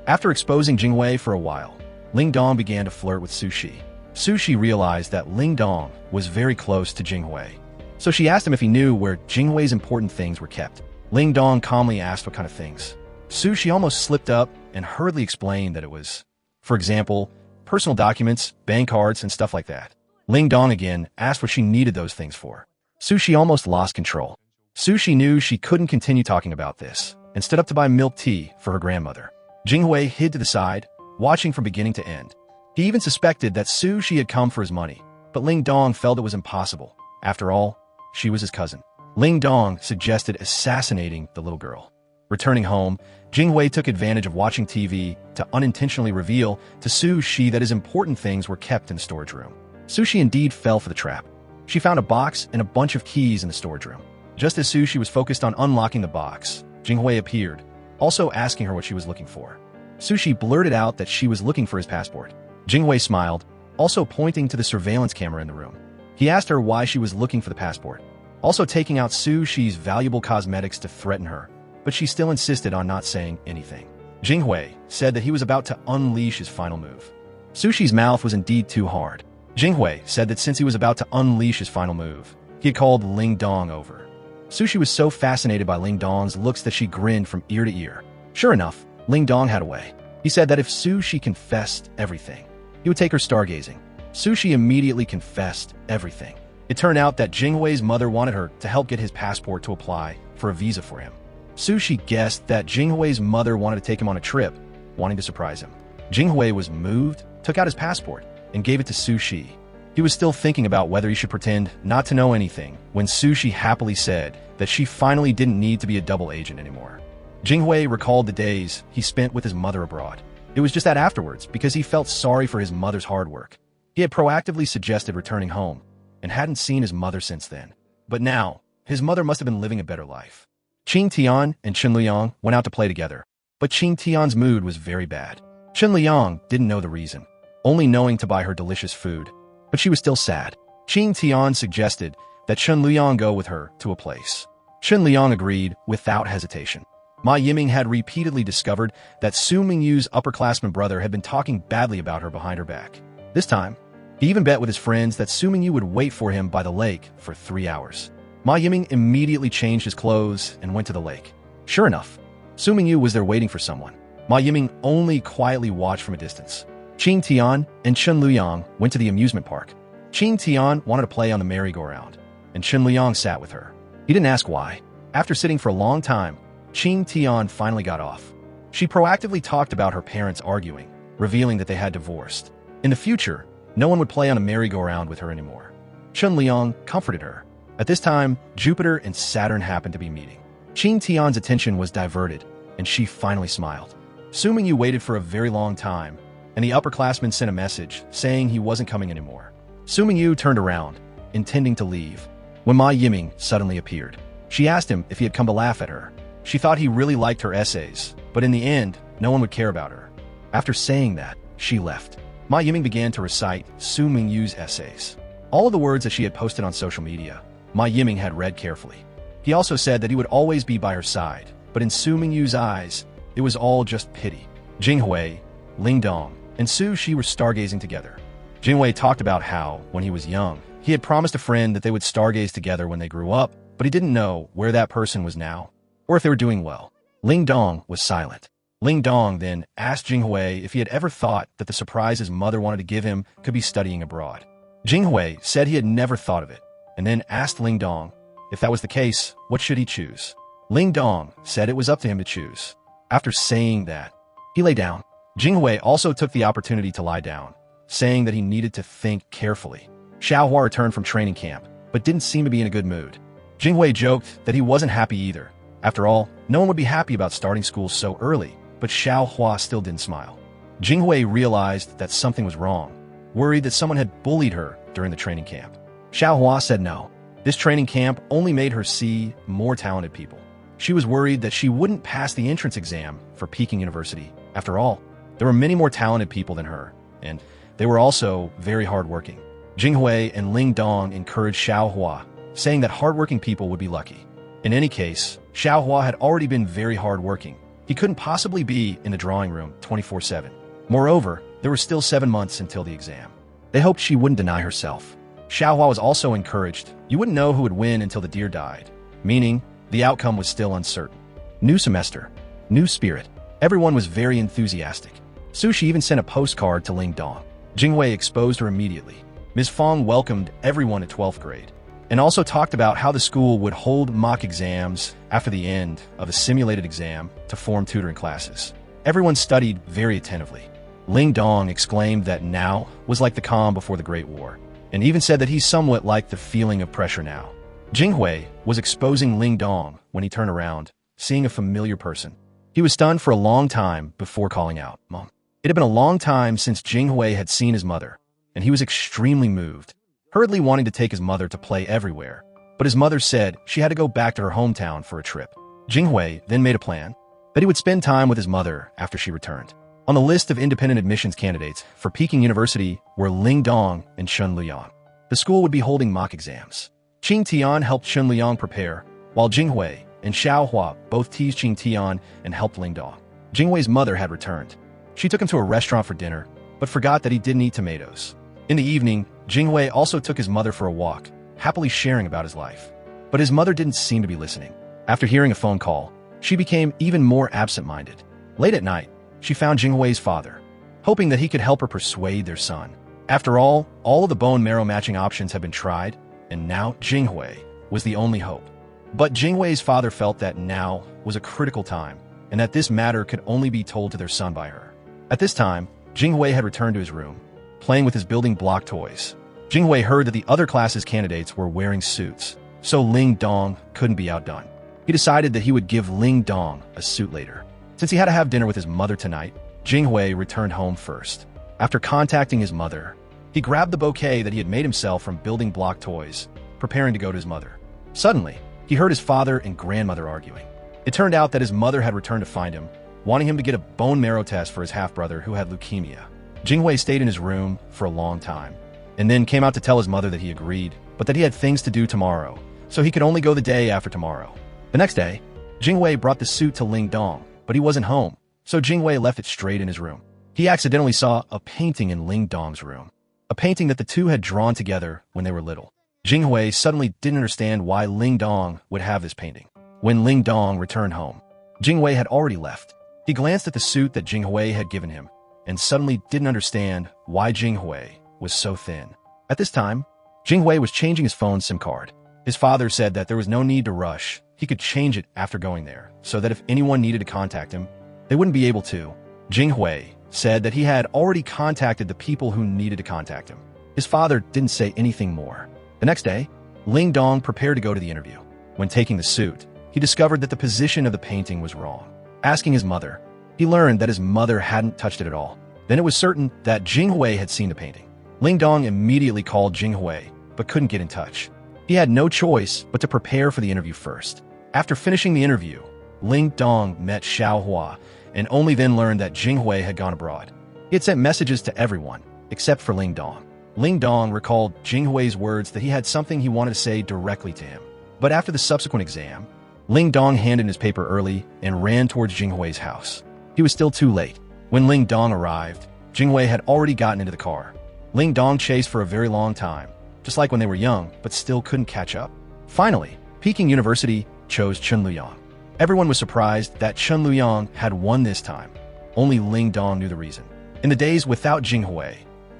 After exposing Jinghui for a while, Ling Dong began to flirt with Su Shi. Su Shi realized that Ling Dong was very close to Jinghui, so she asked him if he knew where Jinghui's important things were kept. Ling Dong calmly asked what kind of things. Su Shi almost slipped up and hurriedly explained that it was, for example, personal documents, bank cards, and stuff like that. Ling Dong again asked what she needed those things for. Su Shi almost lost control. Su Shi knew she couldn't continue talking about this and stood up to buy milk tea for her grandmother. Jinghui hid to the side, watching from beginning to end. He even suspected that Su Shi had come for his money, but Ling Dong felt it was impossible. After all, she was his cousin. Ling Dong suggested assassinating the little girl. Returning home, Jinghui took advantage of watching TV to unintentionally reveal to Su Shi that his important things were kept in the storage room. Su Shi indeed fell for the trap. She found a box and a bunch of keys in the storage room. Just as Su Shi was focused on unlocking the box, Jinghui appeared, also asking her what she was looking for. Su Shi blurted out that she was looking for his passport. Jinghui smiled, also pointing to the surveillance camera in the room. He asked her why she was looking for the passport, also taking out Su Shi's valuable cosmetics to threaten her, but she still insisted on not saying anything. Jinghui said that he was about to unleash his final move. Su Shi's mouth was indeed too hard. Jinghui said that since he was about to unleash his final move, he had called Ling Dong over. Su Shi was so fascinated by Ling Dong's looks that she grinned from ear to ear. Sure enough, Ling Dong had a way. He said that if Su Shi confessed everything, he would take her stargazing. Su Shi immediately confessed everything. It turned out that Jinghui's mother wanted her to help get his passport to apply for a visa for him. Sushi guessed that Jinghui's mother wanted to take him on a trip, wanting to surprise him. Jinghui was moved, took out his passport, and gave it to Sushi. He was still thinking about whether he should pretend not to know anything when Sushi happily said that she finally didn't need to be a double agent anymore. Jinghui recalled the days he spent with his mother abroad. It was just that afterwards, because he felt sorry for his mother's hard work. He had proactively suggested returning home and hadn't seen his mother since then. But now, his mother must have been living a better life. Qing Tian and Chen Luyang went out to play together, but Qing Tian's mood was very bad. Chen Luyang didn't know the reason, only knowing to buy her delicious food. But she was still sad. Qing Tian suggested that Chen Luyang go with her to a place. Chen Luyang agreed without hesitation. Ma Yiming had repeatedly discovered that Su Mingyu's upperclassman brother had been talking badly about her behind her back. This time, he even bet with his friends that Su Mingyu would wait for him by the lake for 3 hours. Ma Yiming immediately changed his clothes and went to the lake. Sure enough, Su Mingyu was there waiting for someone. Ma Yiming only quietly watched from a distance. Qing Tian and Chen Luyang went to the amusement park. Qing Tian wanted to play on the merry-go-round, and Chen Luyang sat with her. He didn't ask why. After sitting for a long time, Qing Tian finally got off. She proactively talked about her parents arguing, revealing that they had divorced. In the future, no one would play on a merry-go-round with her anymore. Chen Luyang comforted her. At this time, Jupiter and Saturn happened to be meeting. Qing Tian's attention was diverted, and she finally smiled. Su Mingyu waited for a very long time, and the upperclassman sent a message saying he wasn't coming anymore. Su Mingyu turned around, intending to leave, when Ma Yiming suddenly appeared. She asked him if he had come to laugh at her. She thought he really liked her essays, but in the end, no one would care about her. After saying that, she left. Ma Yiming began to recite Su Mingyu's essays. All of the words that she had posted on social media, Ma Yiming had read carefully. He also said that he would always be by her side, but in Su Mingyu's eyes, it was all just pity. Jinghui, Ling Dong, and Su Shi were stargazing together. Jinghui talked about how, when he was young, he had promised a friend that they would stargaze together when they grew up, but he didn't know where that person was now, or if they were doing well. Ling Dong was silent. Ling Dong then asked Jinghui if he had ever thought that the surprise his mother wanted to give him could be studying abroad. Jinghui said he had never thought of it, and then asked Ling Dong if that was the case, what should he choose? Ling Dong said it was up to him to choose. After saying that, he lay down. Jinghui also took the opportunity to lie down, saying that he needed to think carefully. Xiaohua returned from training camp, but didn't seem to be in a good mood. Jinghui joked that he wasn't happy either. After all, no one would be happy about starting school so early, but Xiaohua still didn't smile. Jinghui realized that something was wrong, worried that someone had bullied her during the training camp. Xiaohua said no. This training camp only made her see more talented people. She was worried that she wouldn't pass the entrance exam for Peking University. After all, there were many more talented people than her, and they were also very hardworking. Jinghui and Ling Dong encouraged Xiaohua, saying that hardworking people would be lucky. In any case, Xiaohua had already been very hardworking. He couldn't possibly be in the drawing room 24/7. Moreover, there were still 7 months until the exam. They hoped she wouldn't deny herself. Xiaohua was also encouraged. You wouldn't know who would win until the deer died, meaning the outcome was still uncertain. New semester, new spirit. Everyone was very enthusiastic. Sushi even sent a postcard to Ling Dong. Jinghui exposed her immediately. Ms. Fong welcomed everyone at 12th grade, and also talked about how the school would hold mock exams after the end of a simulated exam to form tutoring classes. Everyone studied very attentively. Ling Dong exclaimed that now was like the calm before the Great War, and even said that he somewhat liked the feeling of pressure now. Jinghui was exposing Ling Dong when he turned around, seeing a familiar person. He was stunned for a long time before calling out, "Mom." It had been a long time since Jinghui had seen his mother, and he was extremely moved, hurriedly wanting to take his mother to play everywhere. But his mother said she had to go back to her hometown for a trip. Jinghui then made a plan that he would spend time with his mother after she returned. On the list of independent admissions candidates for Peking University were Ling Dong and Chen Luyang. The school would be holding mock exams. Qing Tian helped Chen Luyang prepare, while Jinghui and Xiaohua both teased Qing Tian and helped Ling Dong. Jinghui's mother had returned. She took him to a restaurant for dinner, but forgot that he didn't eat tomatoes. In the evening, Jinghui also took his mother for a walk, happily sharing about his life. But his mother didn't seem to be listening. After hearing a phone call, she became even more absent-minded. Late at night, she found Jinghui's father, hoping that he could help her persuade their son. After all of the bone marrow matching options had been tried, and now Jinghui was the only hope. But Jinghui's father felt that now was a critical time, and that this matter could only be told to their son by her. At this time, Jinghui had returned to his room, playing with his building block toys. Jinghui heard that the other class's candidates were wearing suits, so Ling Dong couldn't be outdone. He decided that he would give Ling Dong a suit later. Since he had to have dinner with his mother tonight, Jinghui returned home first. After contacting his mother, he grabbed the bouquet that he had made himself from building block toys, preparing to go to his mother. Suddenly, he heard his father and grandmother arguing. It turned out that his mother had returned to find him, wanting him to get a bone marrow test for his half-brother who had leukemia. Jinghui stayed in his room for a long time, and then came out to tell his mother that he agreed, but that he had things to do tomorrow, so he could only go the day after tomorrow. The next day, Jinghui brought the suit to Ling Dong, but he wasn't home, so Jinghui left it straight in his room. He accidentally saw a painting in Ling Dong's room, a painting that the two had drawn together when they were little. Jinghui suddenly didn't understand why Ling Dong would have this painting. When Ling Dong returned home, Jinghui had already left. He glanced at the suit that Jinghui had given him, and suddenly didn't understand why Jinghui was so thin. At this time, Jinghui was changing his phone's SIM card. His father said that there was no need to rush. He could change it after going there, so that if anyone needed to contact him, they wouldn't be able to. Jinghui said that he had already contacted the people who needed to contact him. His father didn't say anything more. The next day, Ling Dong prepared to go to the interview. When taking the suit, he discovered that the position of the painting was wrong. Asking his mother, he learned that his mother hadn't touched it at all. Then it was certain that Jinghui had seen the painting. Ling Dong immediately called Jinghui, but couldn't get in touch. He had no choice but to prepare for the interview first. After finishing the interview, Ling Dong met Xiaohua, and only then learned that Jinghui had gone abroad. He had sent messages to everyone, except for Ling Dong. Ling Dong recalled Jinghui's words that he had something he wanted to say directly to him. But after the subsequent exam, Ling Dong handed in his paper early and ran towards Jinghui's house. He was still too late. When Ling Dong arrived, Jinghui had already gotten into the car. Ling Dong chased for a very long time, just like when they were young, but still couldn't catch up. Finally, Peking University chose Chen Luyang. Everyone was surprised that Chen Luyang had won this time. Only Ling Dong knew the reason. In the days without Jinghui,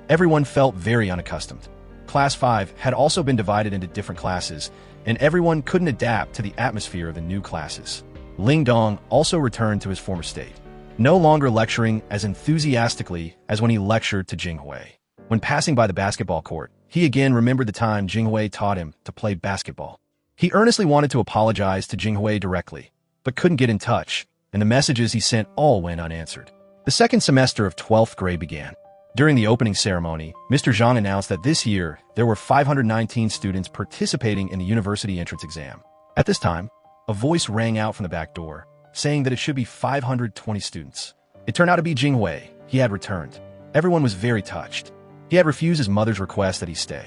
everyone felt very unaccustomed. Class 5 had also been divided into different classes, and everyone couldn't adapt to the atmosphere of the new classes. Ling Dong also returned to his former state, no longer lecturing as enthusiastically as when he lectured to Jinghui. When passing by the basketball court, he again remembered the time Jinghui taught him to play basketball. He earnestly wanted to apologize to Jinghui directly, but couldn't get in touch, and the messages he sent all went unanswered. The second semester of 12th grade began. During the opening ceremony, Mr. Zhang announced that this year there were 519 students participating in the university entrance exam. At this time, a voice rang out from the back door, saying that it should be 520 students. It turned out to be Jinghui. He had returned. Everyone was very touched. He had refused his mother's request that he stay.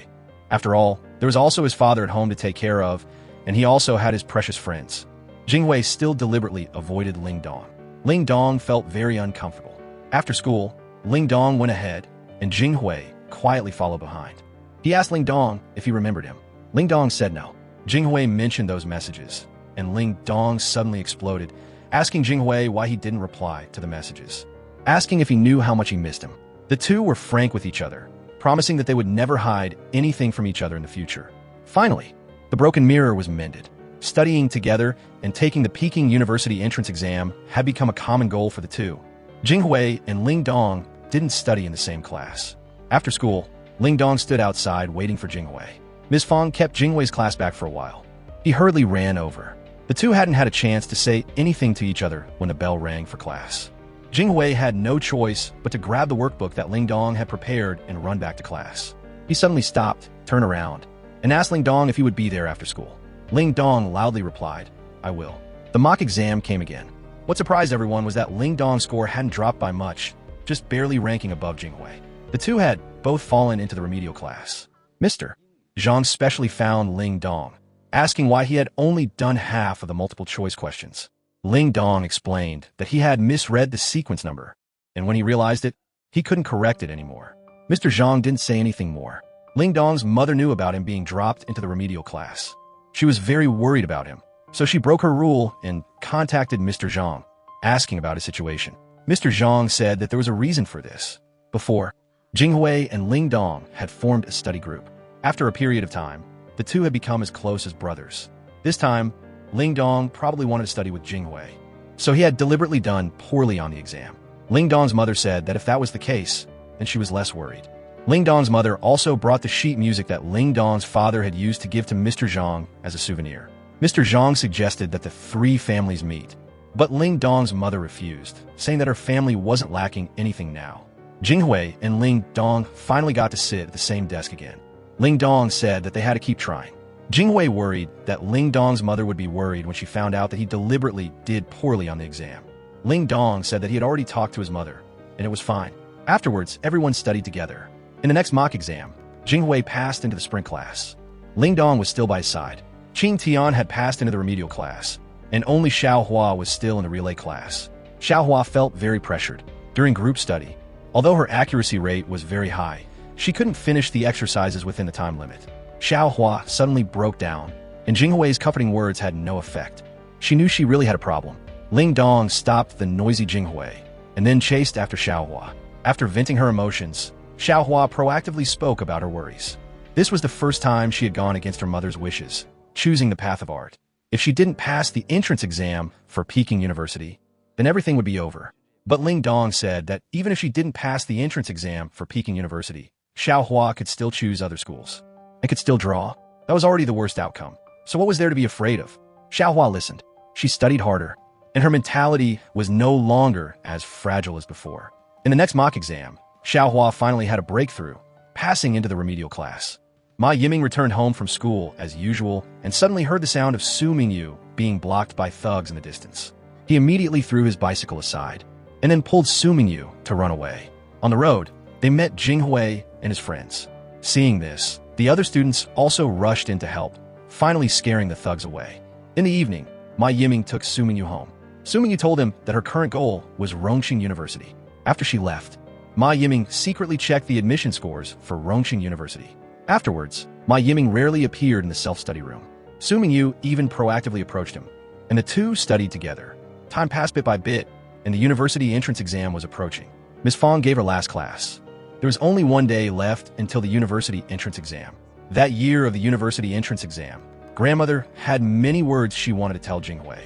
After all, there was also his father at home to take care of, and he also had his precious friends. Jinghui still deliberately avoided Ling Dong. Ling Dong felt very uncomfortable. After school, Ling Dong went ahead, and Jinghui quietly followed behind. He asked Ling Dong if he remembered him. Ling Dong said no. Jinghui mentioned those messages, and Ling Dong suddenly exploded, asking Jinghui why he didn't reply to the messages, asking if he knew how much he missed him. The two were frank with each other, promising that they would never hide anything from each other in the future. Finally, the broken mirror was mended. Studying together and taking the Peking University entrance exam had become a common goal for the two. Jinghui and Ling Dong didn't study in the same class. After school, Ling Dong stood outside waiting for Jinghui. Ms. Fong kept Jinghui's class back for a while. He hurriedly ran over. The two hadn't had a chance to say anything to each other when the bell rang for class. Jinghui had no choice but to grab the workbook that Ling Dong had prepared and run back to class. He suddenly stopped, turned around, and asked Ling Dong if he would be there after school. Ling Dong loudly replied, "I will." The mock exam came again. What surprised everyone was that Ling Dong's score hadn't dropped by much, just barely ranking above Jinghui. The two had both fallen into the remedial class. Mr. Zhang specially found Ling Dong, asking why he had only done half of the multiple-choice questions. Ling Dong explained that he had misread the sequence number, and when he realized it, he couldn't correct it anymore. Mr. Zhang didn't say anything more. Ling Dong's mother knew about him being dropped into the remedial class. She was very worried about him, so she broke her rule and contacted Mr. Zhang, asking about his situation. Mr. Zhang said that there was a reason for this. Before, Jinghui and Ling Dong had formed a study group. After a period of time, the two had become as close as brothers. This time, Ling Dong probably wanted to study with Jinghui, so he had deliberately done poorly on the exam. Ling Dong's mother said that if that was the case, then she was less worried. Ling Dong's mother also brought the sheet music that Ling Dong's father had used to give to Mr. Zhang as a souvenir. Mr. Zhang suggested that the three families meet, but Ling Dong's mother refused, saying that her family wasn't lacking anything now. Jinghui and Ling Dong finally got to sit at the same desk again. Ling Dong said that they had to keep trying. Jinghui worried that Ling Dong's mother would be worried when she found out that he deliberately did poorly on the exam. Ling Dong said that he had already talked to his mother, and it was fine. Afterwards, everyone studied together. In the next mock exam, Jinghui passed into the sprint class. Ling Dong was still by his side. Qing Tian had passed into the remedial class, and only Xiao Hua was still in the relay class. Xiao Hua felt very pressured. During group study, although her accuracy rate was very high, she couldn't finish the exercises within the time limit. Xiao Hua suddenly broke down, and Jinghui's comforting words had no effect. She knew she really had a problem. Ling Dong stopped the noisy Jinghui, and then chased after Xiao Hua. After venting her emotions, Xiao Hua proactively spoke about her worries. This was the first time she had gone against her mother's wishes, choosing the path of art. If she didn't pass the entrance exam for Peking University, then everything would be over. But Ling Dong said that even if she didn't pass the entrance exam for Peking University, Xiao Hua could still choose other schools and could still draw. That was already the worst outcome. So what was there to be afraid of? Xiao Hua listened. She studied harder, and her mentality was no longer as fragile as before. In the next mock exam, Xiao Hua finally had a breakthrough, passing into the remedial class. Ma Yiming returned home from school as usual and suddenly heard the sound of Su Mingyu being blocked by thugs in the distance. He immediately threw his bicycle aside and then pulled Su Mingyu to run away. On the road, they met Jinghui and his friends. Seeing this, the other students also rushed in to help, finally scaring the thugs away. In the evening, Ma Yiming took Su Mingyu home. Su Mingyu told him that her current goal was Rongqing University. After she left, Ma Yiming secretly checked the admission scores for Rongqing University. Afterwards, Ma Yiming rarely appeared in the self-study room. Su Mingyu even proactively approached him, and the two studied together. Time passed bit by bit, and the university entrance exam was approaching. Miss Fong gave her last class. There was only one day left until the university entrance exam. That year of the university entrance exam, grandmother had many words she wanted to tell Jinghui.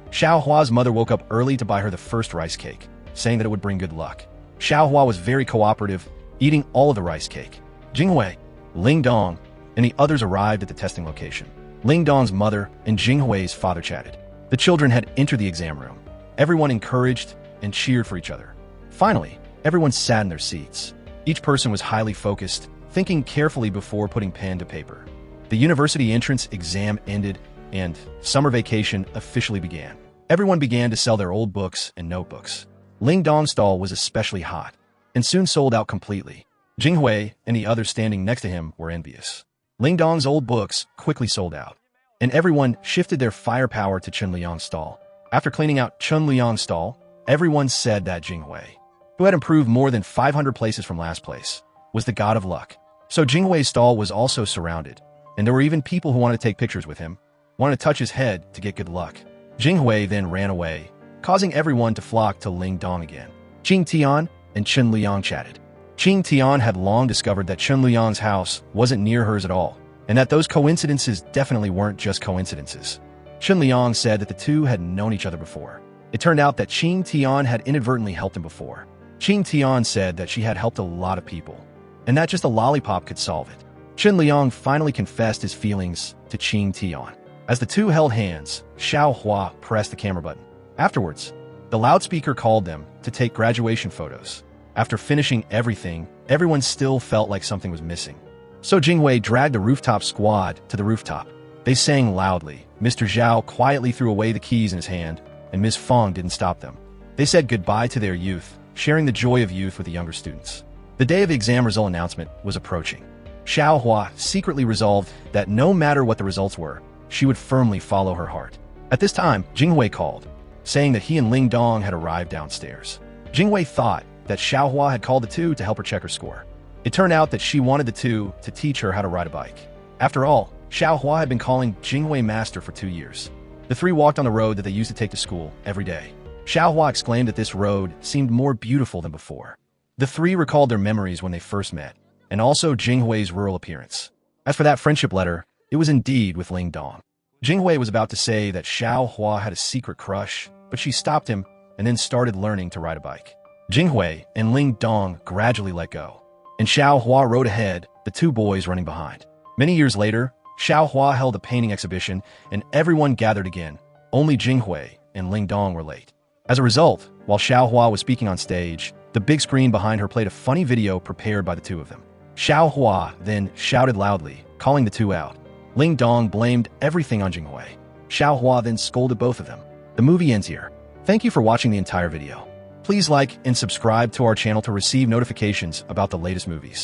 Xiao Hua's mother woke up early to buy her the first rice cake, saying that it would bring good luck. Xiao Hua was very cooperative, eating all of the rice cake. Jinghui, Ling Dong, and the others arrived at the testing location. Ling Dong's mother and Jinghui's father chatted. The children had entered the exam room. Everyone encouraged and cheered for each other. Finally, everyone sat in their seats. Each person was highly focused, thinking carefully before putting pen to paper. The university entrance exam ended, and summer vacation officially began. Everyone began to sell their old books and notebooks. Ling Dong's stall was especially hot, and soon sold out completely. Jinghui and the others standing next to him were envious. Ling Dong's old books quickly sold out, and everyone shifted their firepower to Chun Liang's stall. After cleaning out Chun Liang's stall, everyone said that Jinghui, who had improved more than 500 places from last place, was the god of luck. So Jinghui's stall was also surrounded, and there were even people who wanted to take pictures with him, wanted to touch his head to get good luck. Jinghui then ran away, causing everyone to flock to Ling Dong again. Qing Tian and Chun Liang chatted. Qing Tian had long discovered that Chun Liang's house wasn't near hers at all, and that those coincidences definitely weren't just coincidences. Chun Liang said that the two had known each other before. It turned out that Qing Tian had inadvertently helped him before. Qing Tian said that she had helped a lot of people, and that just a lollipop could solve it. Chun Liang finally confessed his feelings to Qing Tian. As the two held hands, Xiao Hua pressed the camera button. Afterwards, the loudspeaker called them to take graduation photos. After finishing everything, everyone still felt like something was missing. So Jinghui dragged the rooftop squad to the rooftop. They sang loudly. Mr. Zhao quietly threw away the keys in his hand, and Ms. Fong didn't stop them. They said goodbye to their youth, sharing the joy of youth with the younger students. The day of the exam result announcement was approaching. Xiao Hua secretly resolved that no matter what the results were, she would firmly follow her heart. At this time, Jinghui called, saying that he and Ling Dong had arrived downstairs. Jinghui thought that Xiao Hua had called the two to help her check her score. It turned out that she wanted the two to teach her how to ride a bike. After all, Xiao Hua had been calling Jinghui master for 2 years. The three walked on the road that they used to take to school every day. Xiao Hua exclaimed that this road seemed more beautiful than before. The three recalled their memories when they first met, and also Jinghui's rural appearance. As for that friendship letter, it was indeed with Ling Dong. Jinghui was about to say that Xiao Hua had a secret crush, but she stopped him and then started learning to ride a bike. Jinghui and Ling Dong gradually let go, and Xiao Hua rode ahead, the two boys running behind. Many years later, Xiao Hua held a painting exhibition, and everyone gathered again. Only Jinghui and Ling Dong were late. As a result, while Xiao Hua was speaking on stage, the big screen behind her played a funny video prepared by the two of them. Xiao Hua then shouted loudly, calling the two out. Ling Dong blamed everything on Jinghui. Xiao Hua then scolded both of them. The movie ends here. Thank you for watching the entire video. Please like and subscribe to our channel to receive notifications about the latest movies.